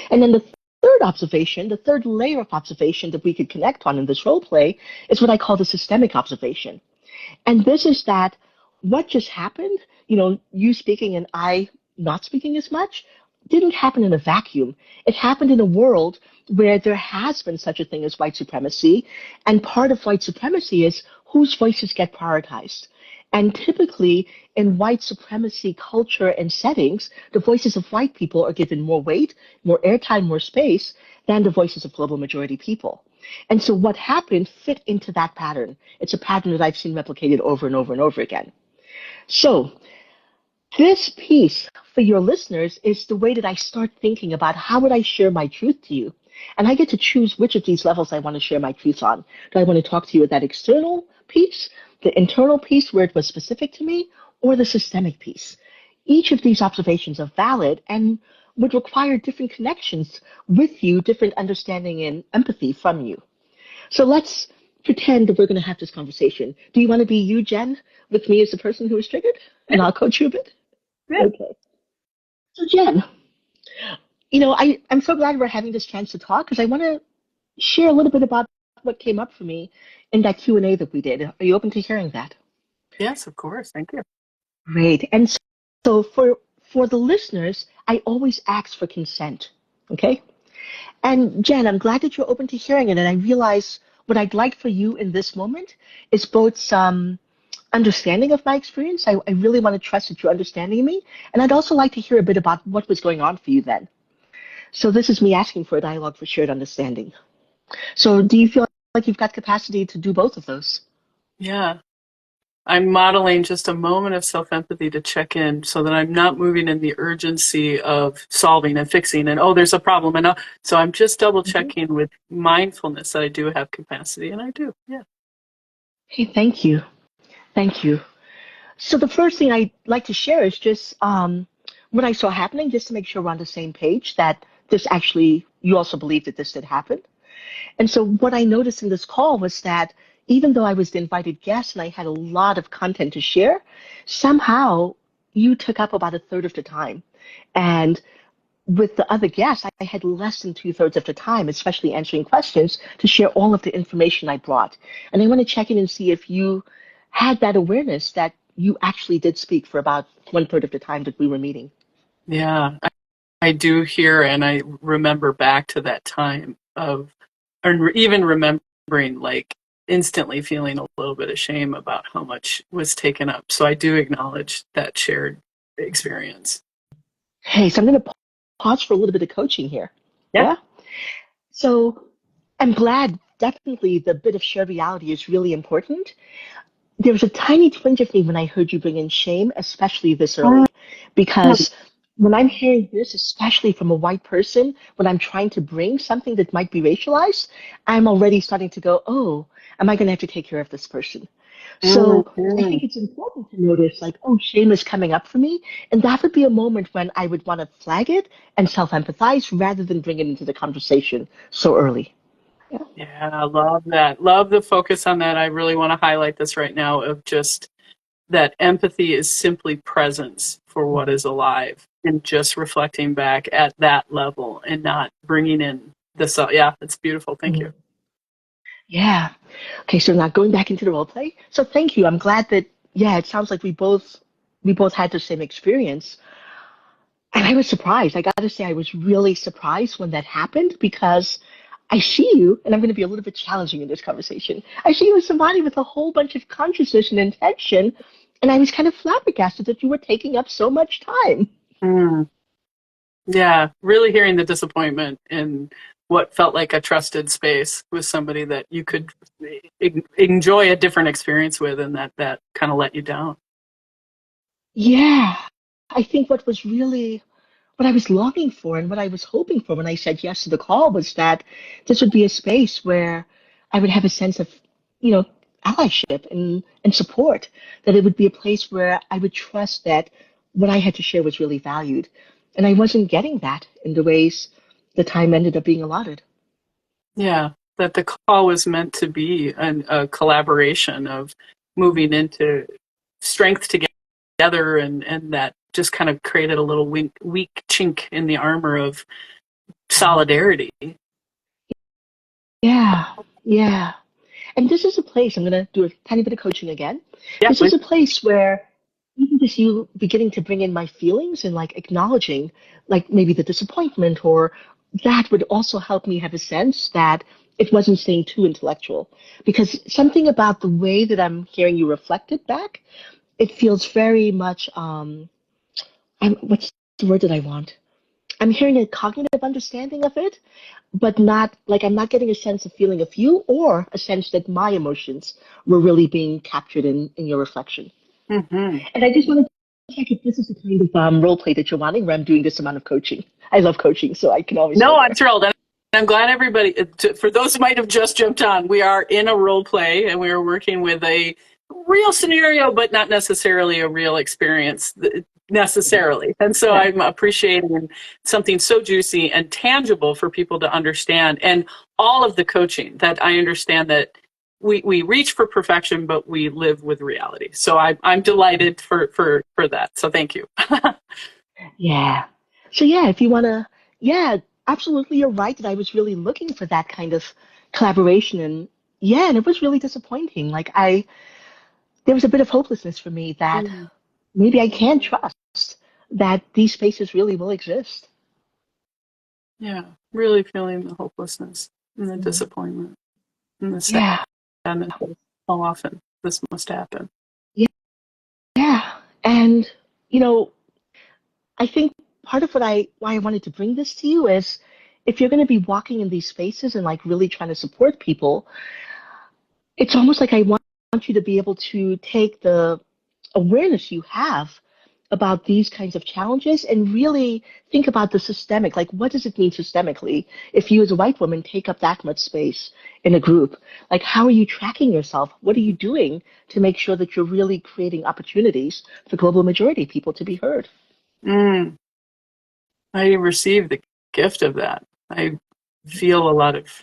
S2: And then the third observation, the third layer of observation that we could connect on in this role play is what I call the systemic observation. And this is that what just happened, you speaking and I not speaking as much, didn't happen in a vacuum. It happened in a world where there has been such a thing as white supremacy. And part of white supremacy is whose voices get prioritized. And typically, in white supremacy culture and settings, the voices of white people are given more weight, more airtime, more space than the voices of global majority people. And so what happened fit into that pattern. It's a pattern that I've seen replicated over and over and over again. So this piece for your listeners is the way that I start thinking about how would I share my truth to you. And I get to choose which of these levels I want to share my truth on. Do I want to talk to you at that external piece, the internal piece where it was specific to me, or the systemic piece? Each of these observations are valid and would require different connections with you, different understanding and empathy from you. So let's pretend that we're going to have this conversation. Do you want to be you, Jen, with me as the person who was triggered? And I'll coach you a bit?
S1: Yeah.
S2: Okay. So Jen, I'm so glad we're having this chance to talk because I want to share a little bit about what came up for me in that Q&A that we did. Are you open to hearing that?
S1: Yes, of course. Thank you.
S2: Great. And so for the listeners, I always ask for consent. Okay? And Jen, I'm glad that you're open to hearing it. And I realize what I'd like for you in this moment is both some understanding of my experience. I really want to trust that you're understanding me. And I'd also like to hear a bit about what was going on for you then. So this is me asking for a dialogue for shared understanding. So do you feel like you've got capacity to do both of those?
S1: Yeah. I'm modeling just a moment of self-empathy to check in so that I'm not moving in the urgency of solving and fixing and, oh, there's a problem. And so I'm just double checking with mindfulness that I do have capacity, and I do. Yeah.
S2: Hey, thank you. Thank you. So the first thing I'd like to share is just what I saw happening, just to make sure we're on the same page, that this actually, you also believe that this did happen. And so what I noticed in this call was that even though I was the invited guest and I had a lot of content to share, somehow you took up about a third of the time. And with the other guests, I had less than two-thirds of the time, especially answering questions, to share all of the information I brought. And I want to check in and see if you had that awareness that you actually did speak for about one-third of the time that we were meeting.
S1: Yeah. I do hear and I remember back to that time of, or even remembering like instantly feeling a little bit of shame about how much was taken up. So I do acknowledge that shared experience.
S2: Hey, so I'm going to pause for a little bit of coaching here.
S1: Yeah.
S2: Yeah? So I'm glad, definitely, the bit of shared reality is really important. There was a tiny twinge of me when I heard you bring in shame, especially this early, because when I'm hearing this, especially from a white person, when I'm trying to bring something that might be racialized, I'm already starting to go, oh, am I going to have to take care of this person? So I
S1: Mm-hmm.
S2: think it's important to notice, like, oh, shame is coming up for me. And that would be a moment when I would want to flag it and self empathize rather than bring it into the conversation so early. Yeah.
S1: Yeah, I love that. Love the focus on that. I really want to highlight this right now of just that empathy is simply presence for what is alive and just reflecting back at that level and not bringing in this. Yeah, it's beautiful. Thank you.
S2: Mhm. Yeah. Okay, so now going back into the role play. So thank you. I'm glad that yeah, it sounds like we both had the same experience. And I was surprised. I got to say I was really surprised when that happened because I see you, and I'm going to be a little bit challenging in this conversation. I see you as somebody with a whole bunch of consciousness and intention, and I was kind of flabbergasted that you were taking up so much time.
S1: Mm. Yeah, really hearing the disappointment in what felt like a trusted space with somebody that you could enjoy a different experience with, and that kind of let you down.
S2: Yeah, I think what I was longing for and what I was hoping for when I said yes to the call was that this would be a space where I would have a sense of, you know, allyship and support, that it would be a place where I would trust that what I had to share was really valued. And I wasn't getting that in the ways the time ended up being allotted.
S1: Yeah, that the call was meant to be a collaboration of moving into strength together, and that just kind of created a little weak chink in the armor of
S2: Mhm.
S1: solidarity.
S2: Yeah, yeah. And this is a place, I'm going to do a tiny bit of coaching again.
S1: Yeah,
S2: This is
S1: please.
S2: a place where even just you beginning to bring in my feelings and like acknowledging like maybe the disappointment or that would also help me have a sense that it wasn't staying too intellectual. Because something about the way that I'm hearing you reflect it back, it feels very much, what's the word that I want? I'm hearing a cognitive understanding of it, but not like I'm not getting a sense of feeling of you or a sense that my emotions were really being captured in your reflection.
S1: Mm-hmm.
S2: And I just wanted to check if this is the kind of role play that you're wanting where I'm doing this amount of coaching. I love coaching, so I can always go
S1: No, I'm
S2: there.
S1: thrilled. And I'm glad everybody, for those who might have just jumped on, we are in a role play and we are working with a real scenario, but not necessarily a real experience necessarily. And so
S2: Yeah.
S1: I'm appreciating something so juicy and tangible for people to understand. And all of the coaching that I understand that we reach for perfection, but we live with reality. So I'm delighted for that. So thank you.
S2: Yeah. So yeah, if you want to, yeah, absolutely, you're right that I was really looking for that kind of collaboration and yeah, and it was really disappointing. There was a bit of hopelessness for me that
S1: Mm.
S2: maybe I can trust that these spaces really will exist.
S1: Yeah, really feeling the hopelessness and the
S2: Mhm.
S1: disappointment and the
S2: Yeah.
S1: sadness of how often this must happen.
S2: Yeah. Yeah. And, you know, I think part of why I wanted to bring this to you is if you're going to be walking in these spaces and like really trying to support people, it's almost like I want you to be able to take the awareness you have about these kinds of challenges and really think about the systemic, like what does it mean systemically if you as a white woman take up that much space in a group? Like how are you tracking yourself? What are you doing to make sure that you're really creating opportunities for global majority people to be heard?
S1: Mm, I receive the gift of that. I feel a lot of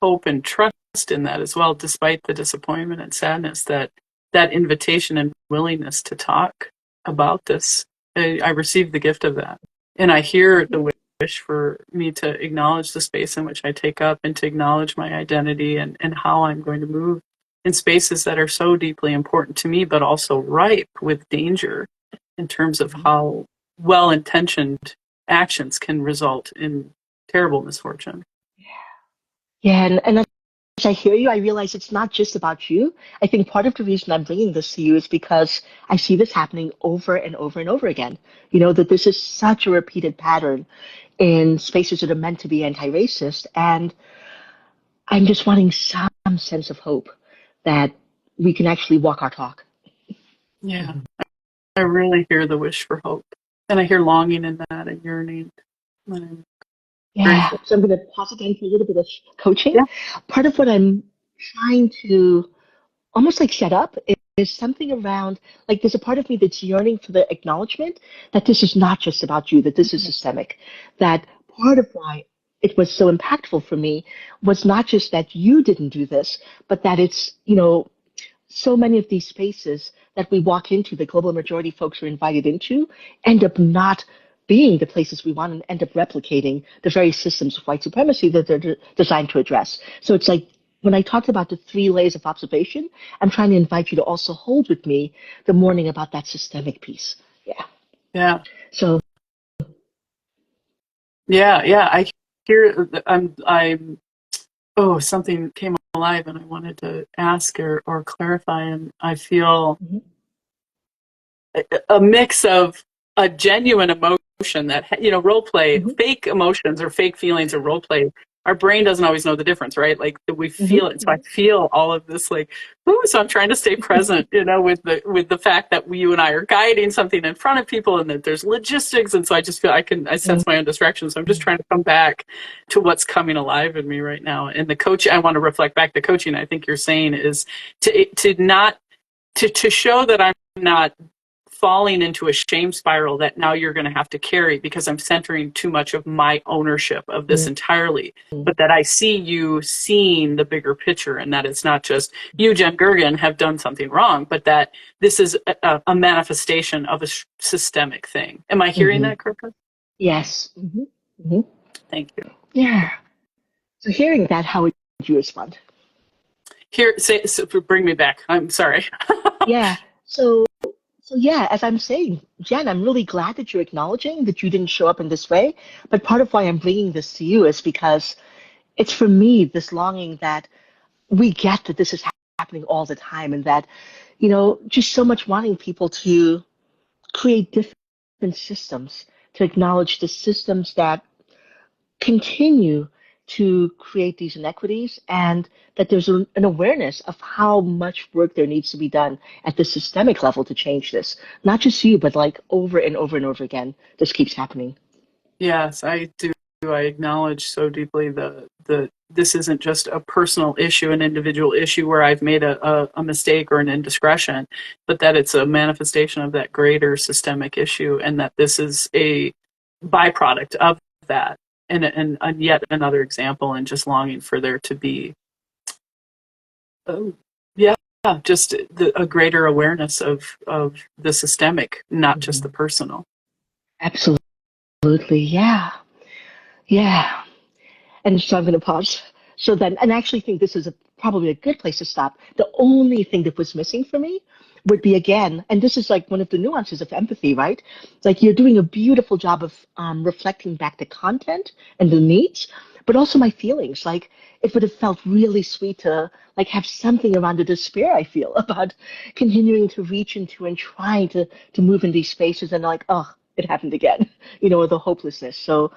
S1: hope and trust in that as well, despite the disappointment and sadness that that invitation and willingness to talk about this. I receive the gift of that. And I hear the wish for me to acknowledge the space in which I take up and to acknowledge my identity and how I'm going to move in spaces that are so deeply important to me, but also ripe with danger in terms of
S2: Mhm.
S1: how well intentioned actions can result in terrible misfortune.
S2: Yeah, and as I hear you, I realize it's not just about you. I think part of the reason I'm bringing this to you is because I see this happening over and over and over again. You know, that this is such a repeated pattern in spaces that are meant to be anti-racist. And I'm just wanting some sense of hope that we can actually walk our talk.
S1: Yeah,
S2: Mhm.
S1: I really hear the wish for hope. And I hear longing in that and yearning. And I'm
S2: Yeah.
S1: grateful.
S2: So I'm going to pause again for a little bit of coaching.
S1: Yeah.
S2: Part of what I'm trying to almost like set up is something around like there's a part of me that's yearning for the acknowledgement that this is not just about you, that this is systemic, that part of why it was so impactful for me was not just that you didn't do this, but that it's, you know, so many of these spaces that we walk into, the global majority folks are invited into, end up not being the places we want and end up replicating the very systems of white supremacy that they're designed to address. So it's like when I talked about the 3 layers of observation, I'm trying to invite you to also hold with me the morning about that systemic piece. Yeah.
S1: Yeah.
S2: So,
S1: Yeah. Yeah. I hear, I'm, oh, something came alive and I wanted to ask or clarify. And I feel
S2: mhm,
S1: a mix of a genuine emotion that, role play,
S2: mhm,
S1: fake emotions or fake feelings or role play our brain doesn't always know the difference, right? Like we feel it. So I
S2: Mm-hmm.
S1: feel all of this like, ooh, so I'm trying to stay present, with the fact that you and I are guiding something in front of people and that there's logistics. And so I just feel I sense my own distraction. So I'm just trying to come back to what's coming alive in me right now. And the coach, I want to reflect back the coaching I think you're saying is to not, to show that I'm not falling into a shame spiral that now you're going to have to carry because I'm centering too much of my ownership of this entirely. But that I see you seeing the bigger picture and that it's not just you, Jen Gergen, have done something wrong, but that this is a manifestation of a systemic thing. Am I hearing
S2: Mm-hmm.
S1: that correctly?
S2: Yes. Mm-hmm. Mm-hmm.
S1: Thank you.
S2: Yeah. So hearing that, how would you respond?
S1: Here, bring me back. I'm sorry.
S2: Yeah. So yeah, as I'm saying, Jen, I'm really glad that you're acknowledging that you didn't show up in this way. But part of why I'm bringing this to you is because it's for me this longing that we get that this is happening all the time, and that just so much wanting people to create different systems, to acknowledge the systems that continue to create these inequities, and that there's an awareness of how much work there needs to be done at the systemic level to change this. Not just you, but like over and over and over again, this keeps happening.
S1: Yes, I do. I acknowledge so deeply the this isn't just a personal issue, an individual issue where I've made a mistake or an indiscretion, but that it's a manifestation of that greater systemic issue, and that this is a byproduct of that, and yet another example, and just longing for there to be, oh, yeah, just a greater awareness of the systemic, not just the
S2: Mhm.
S1: personal.
S2: Absolutely. Yeah. Yeah. And so I'm going to pause. So then, and I actually think this is probably a good place to stop. The only thing that was missing for me would be again, and this is like one of the nuances of empathy, right? It's like you're doing a beautiful job of reflecting back the content and the needs, but also my feelings. Like it would have felt really sweet to like have something around the despair I feel about continuing to reach into and trying to move in these spaces and like, oh, it happened again, or the hopelessness. So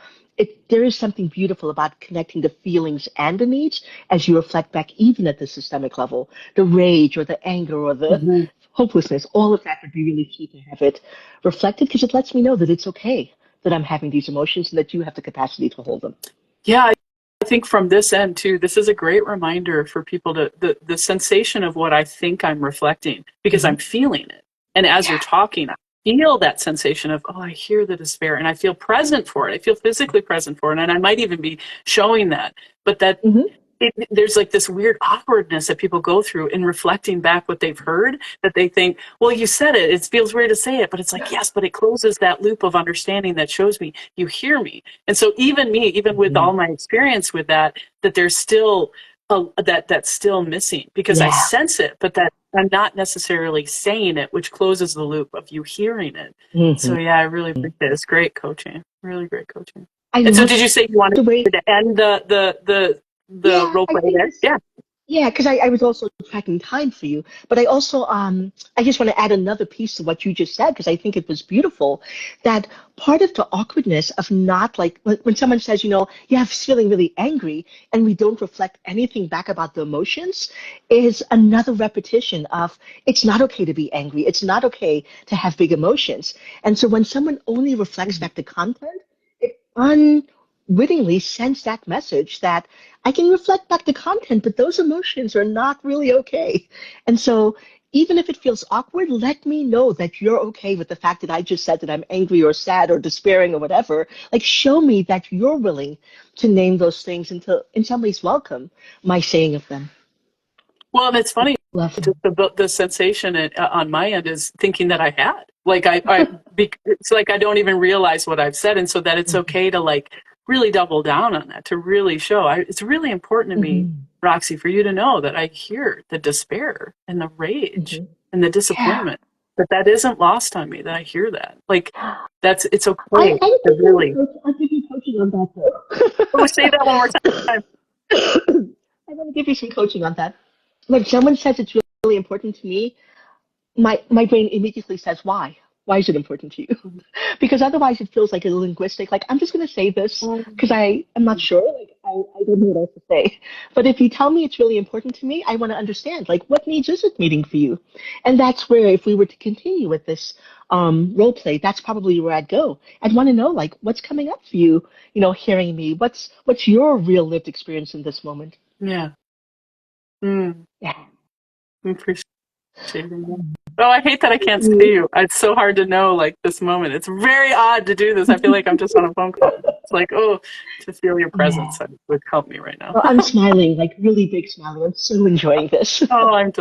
S2: there is something beautiful about connecting the feelings and the needs as you reflect back, even at the systemic level, the rage or the anger or the
S1: Mhm.
S2: hopelessness. All of that would be really key to have it reflected because it lets me know that it's okay that I'm having these emotions and that you have the capacity to hold them.
S1: Yeah, I think from this end too, this is a great reminder for people to the sensation of what I think I'm reflecting because
S2: Mm-hmm.
S1: I'm feeling it. And as you're
S2: Yeah.
S1: talking, I feel that sensation of, oh, I hear the despair and I feel present for it. I feel physically present for it. And I might even be showing that. But that
S2: Mm-hmm.
S1: there's like this weird awkwardness that people go through in reflecting back what they've heard that they think, well, you said it. It feels weird to say it, but it's like, yes, but it closes that loop of understanding that shows me you hear me. And so even me, even with
S2: Mm-hmm.
S1: all my experience with that, that there's still that's still missing because I
S2: Yeah.
S1: sense it, but that I'm not necessarily saying it, which closes the loop of you hearing it.
S2: Mm-hmm.
S1: So yeah, I really appreciate it. It's great coaching, really great coaching.
S2: I
S1: And so
S2: love
S1: did you say you wanted
S2: the way.
S1: to end the
S2: Yeah,
S1: role
S2: I
S1: play
S2: think
S1: there?
S2: this.
S1: Yeah.
S2: Yeah, because I was also tracking time for you, but I also I just want to add another piece to what you just said because I think it was beautiful that part of the awkwardness of not like when someone says, yeah, feeling really angry and we don't reflect anything back about the emotions is another repetition of it's not okay to be angry. It's not okay to have big emotions. And so when someone only reflects back the content, it unwittingly sends that message that I can reflect back the content, but those emotions are not really okay. And so, even if it feels awkward, let me know that you're okay with the fact that I just said that I'm angry or sad or despairing or whatever. Like, show me that you're willing to name those things and to, in some ways, welcome my saying of them.
S1: Well, and it's funny,
S2: Love.
S1: just the sensation on my end is thinking that I had. Like it's like I don't even realize what I've said, and so that it's
S2: Mhm.
S1: okay to like really double down on that, to really show. It's really important to me,
S2: Mhm.
S1: Roxy, for you to know that I hear the despair and the rage
S2: Mhm.
S1: and the
S2: Yeah.
S1: disappointment. That isn't lost on me. That I hear that. Like it's
S2: I
S1: okay
S2: will
S1: to
S2: give you
S1: really.
S2: I'll give you coaching on that
S1: Oh, say that one more
S2: though.
S1: time.
S2: I want to give you some coaching on that. When someone says it's really important to me, my brain immediately says why. Why is it important to you? Because otherwise it feels like a linguistic, like I'm just going to say this because I am not sure. Like I don't know what else to say. But if you tell me it's really important to me, I want to understand, like, what needs is it meeting for you? And that's where, if we were to continue with this role play, that's probably where I'd go. I'd want to know, like, what's coming up for you, hearing me. What's your real lived experience in this moment?
S1: Yeah. Mm,
S2: Yeah.
S1: I appreciate it. Oh, I hate that I can't see you. It's so hard to know, like, this moment. It's very odd to do this. I feel like I'm just on a phone call. It's like, oh, to feel your
S2: Yeah.
S1: presence would help me right now.
S2: Well, I'm smiling, like really big smiling. I'm so enjoying this.
S1: Oh, I'm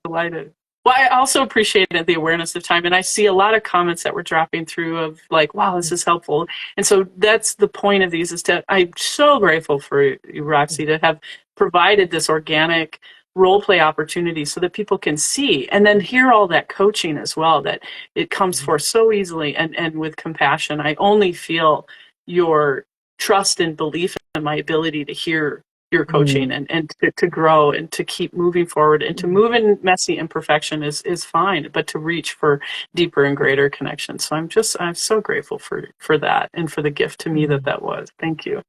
S1: delighted. Well, I also appreciated the awareness of time, and I see a lot of comments that were dropping through of like, "Wow, this is helpful." And so that's the point of these. Is to I'm so grateful for you, Roxy, to have provided this organic role play opportunity so that people can see and then hear all that coaching as well. That it comes forth so easily and with compassion. I only feel your trust and belief in my ability to hear your coaching and to grow and to keep moving forward and to move in messy imperfection is fine, but to reach for deeper and greater connection. So I'm so grateful for that and for the gift to me that was. Thank you.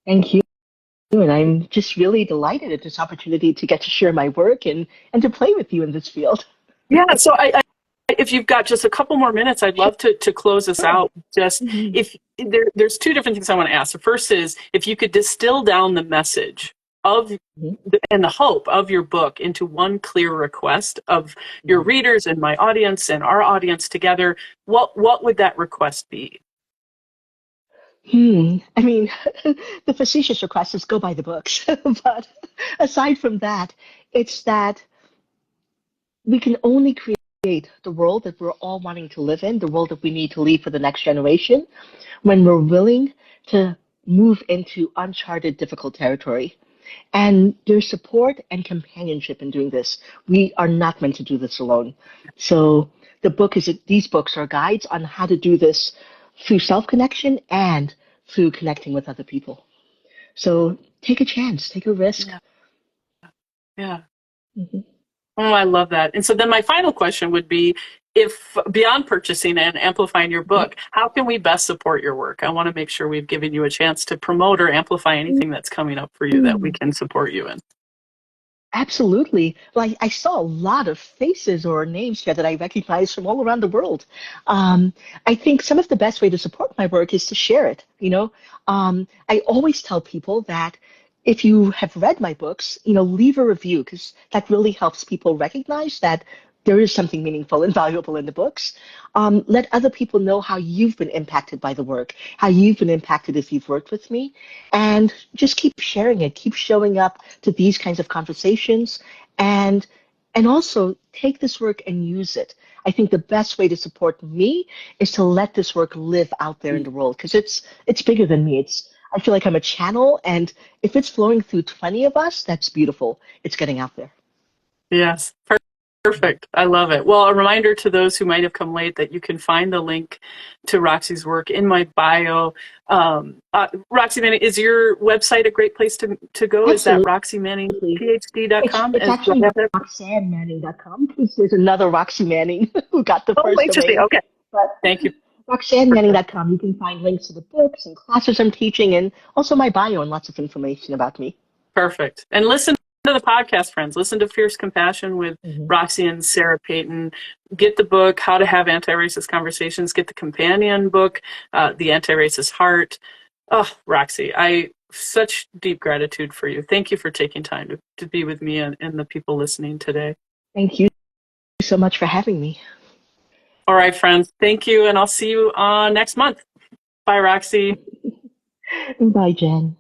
S2: Thank you. And I'm just really delighted at this opportunity to get to share my work and to play with you in this field.
S1: Yeah. So if you've got just a couple more minutes, I'd love to close this
S2: Sure.
S1: out. Just if there's two different things I want to ask. The first is if you could distill down the message of and the hope of your book into one clear request of your readers and my audience and our audience together, what would that request be?
S2: I mean, the facetious request is go buy the books. But aside from that, it's that we can only create the world that we're all wanting to live in, the world that we need to leave for the next generation, when we're willing to move into uncharted, difficult territory. And there's support and companionship in doing this. We are not meant to do this alone. So these books are guides on how to do this through self-connection and through connecting with other people. So take a chance, take a risk.
S1: Yeah. Yeah.
S2: Mhm.
S1: Oh, I love that. And so then my final question would be if beyond purchasing and amplifying your book, how can we best support your work? I want to make sure we've given you a chance to promote or amplify anything that's coming up for you that we can support you in.
S2: Absolutely. Like I saw a lot of faces or names here that I recognize from all around the world. Um, I think some of the best way to support my work is to share it. I always tell people that if you have read my books, leave a review because that really helps people recognize that there is something meaningful and valuable in the books. Let other people know how you've been impacted by the work, how you've been impacted if you've worked with me, and just keep sharing it, keep showing up to these kinds of conversations, and and also take this work and use it. I think the best way to support me is to let this work live out there in the world because it's bigger than me. I feel like I'm a channel, and if it's flowing through 20 of us, that's beautiful. It's getting out there.
S1: Yes. Perfect. I love it. Well, a reminder to those who might have come late that you can find the link to Roxy's work in my bio. Roxy Manning, is your website a great place to go? Is that
S2: Absolutely. It's
S1: roxymanningphd.com?
S2: it's actually RoxanneManning.com because there's another Roxy Manning who got the
S1: Oh,
S2: first
S1: interesting.
S2: domain.
S1: Okay.
S2: But
S1: Thank you.
S2: RoxanneManning.com, you can find links to the books and classes I'm teaching and also my bio and lots of information about me.
S1: Perfect. And listen to the podcast, friends. Listen to Fierce Compassion with
S2: Mhm.
S1: Roxy and Sarah Payton. Get the book, How to Have Anti-Racist Conversations. Get the companion book, The Anti-Racist Heart. Oh, Roxy, I such deep gratitude for you. Thank you for taking time to be with me and the people listening today.
S2: Thank you so much for having me.
S1: All right, friends. Thank you, and I'll see you next month. Bye, Roxy.
S2: Bye, Jen.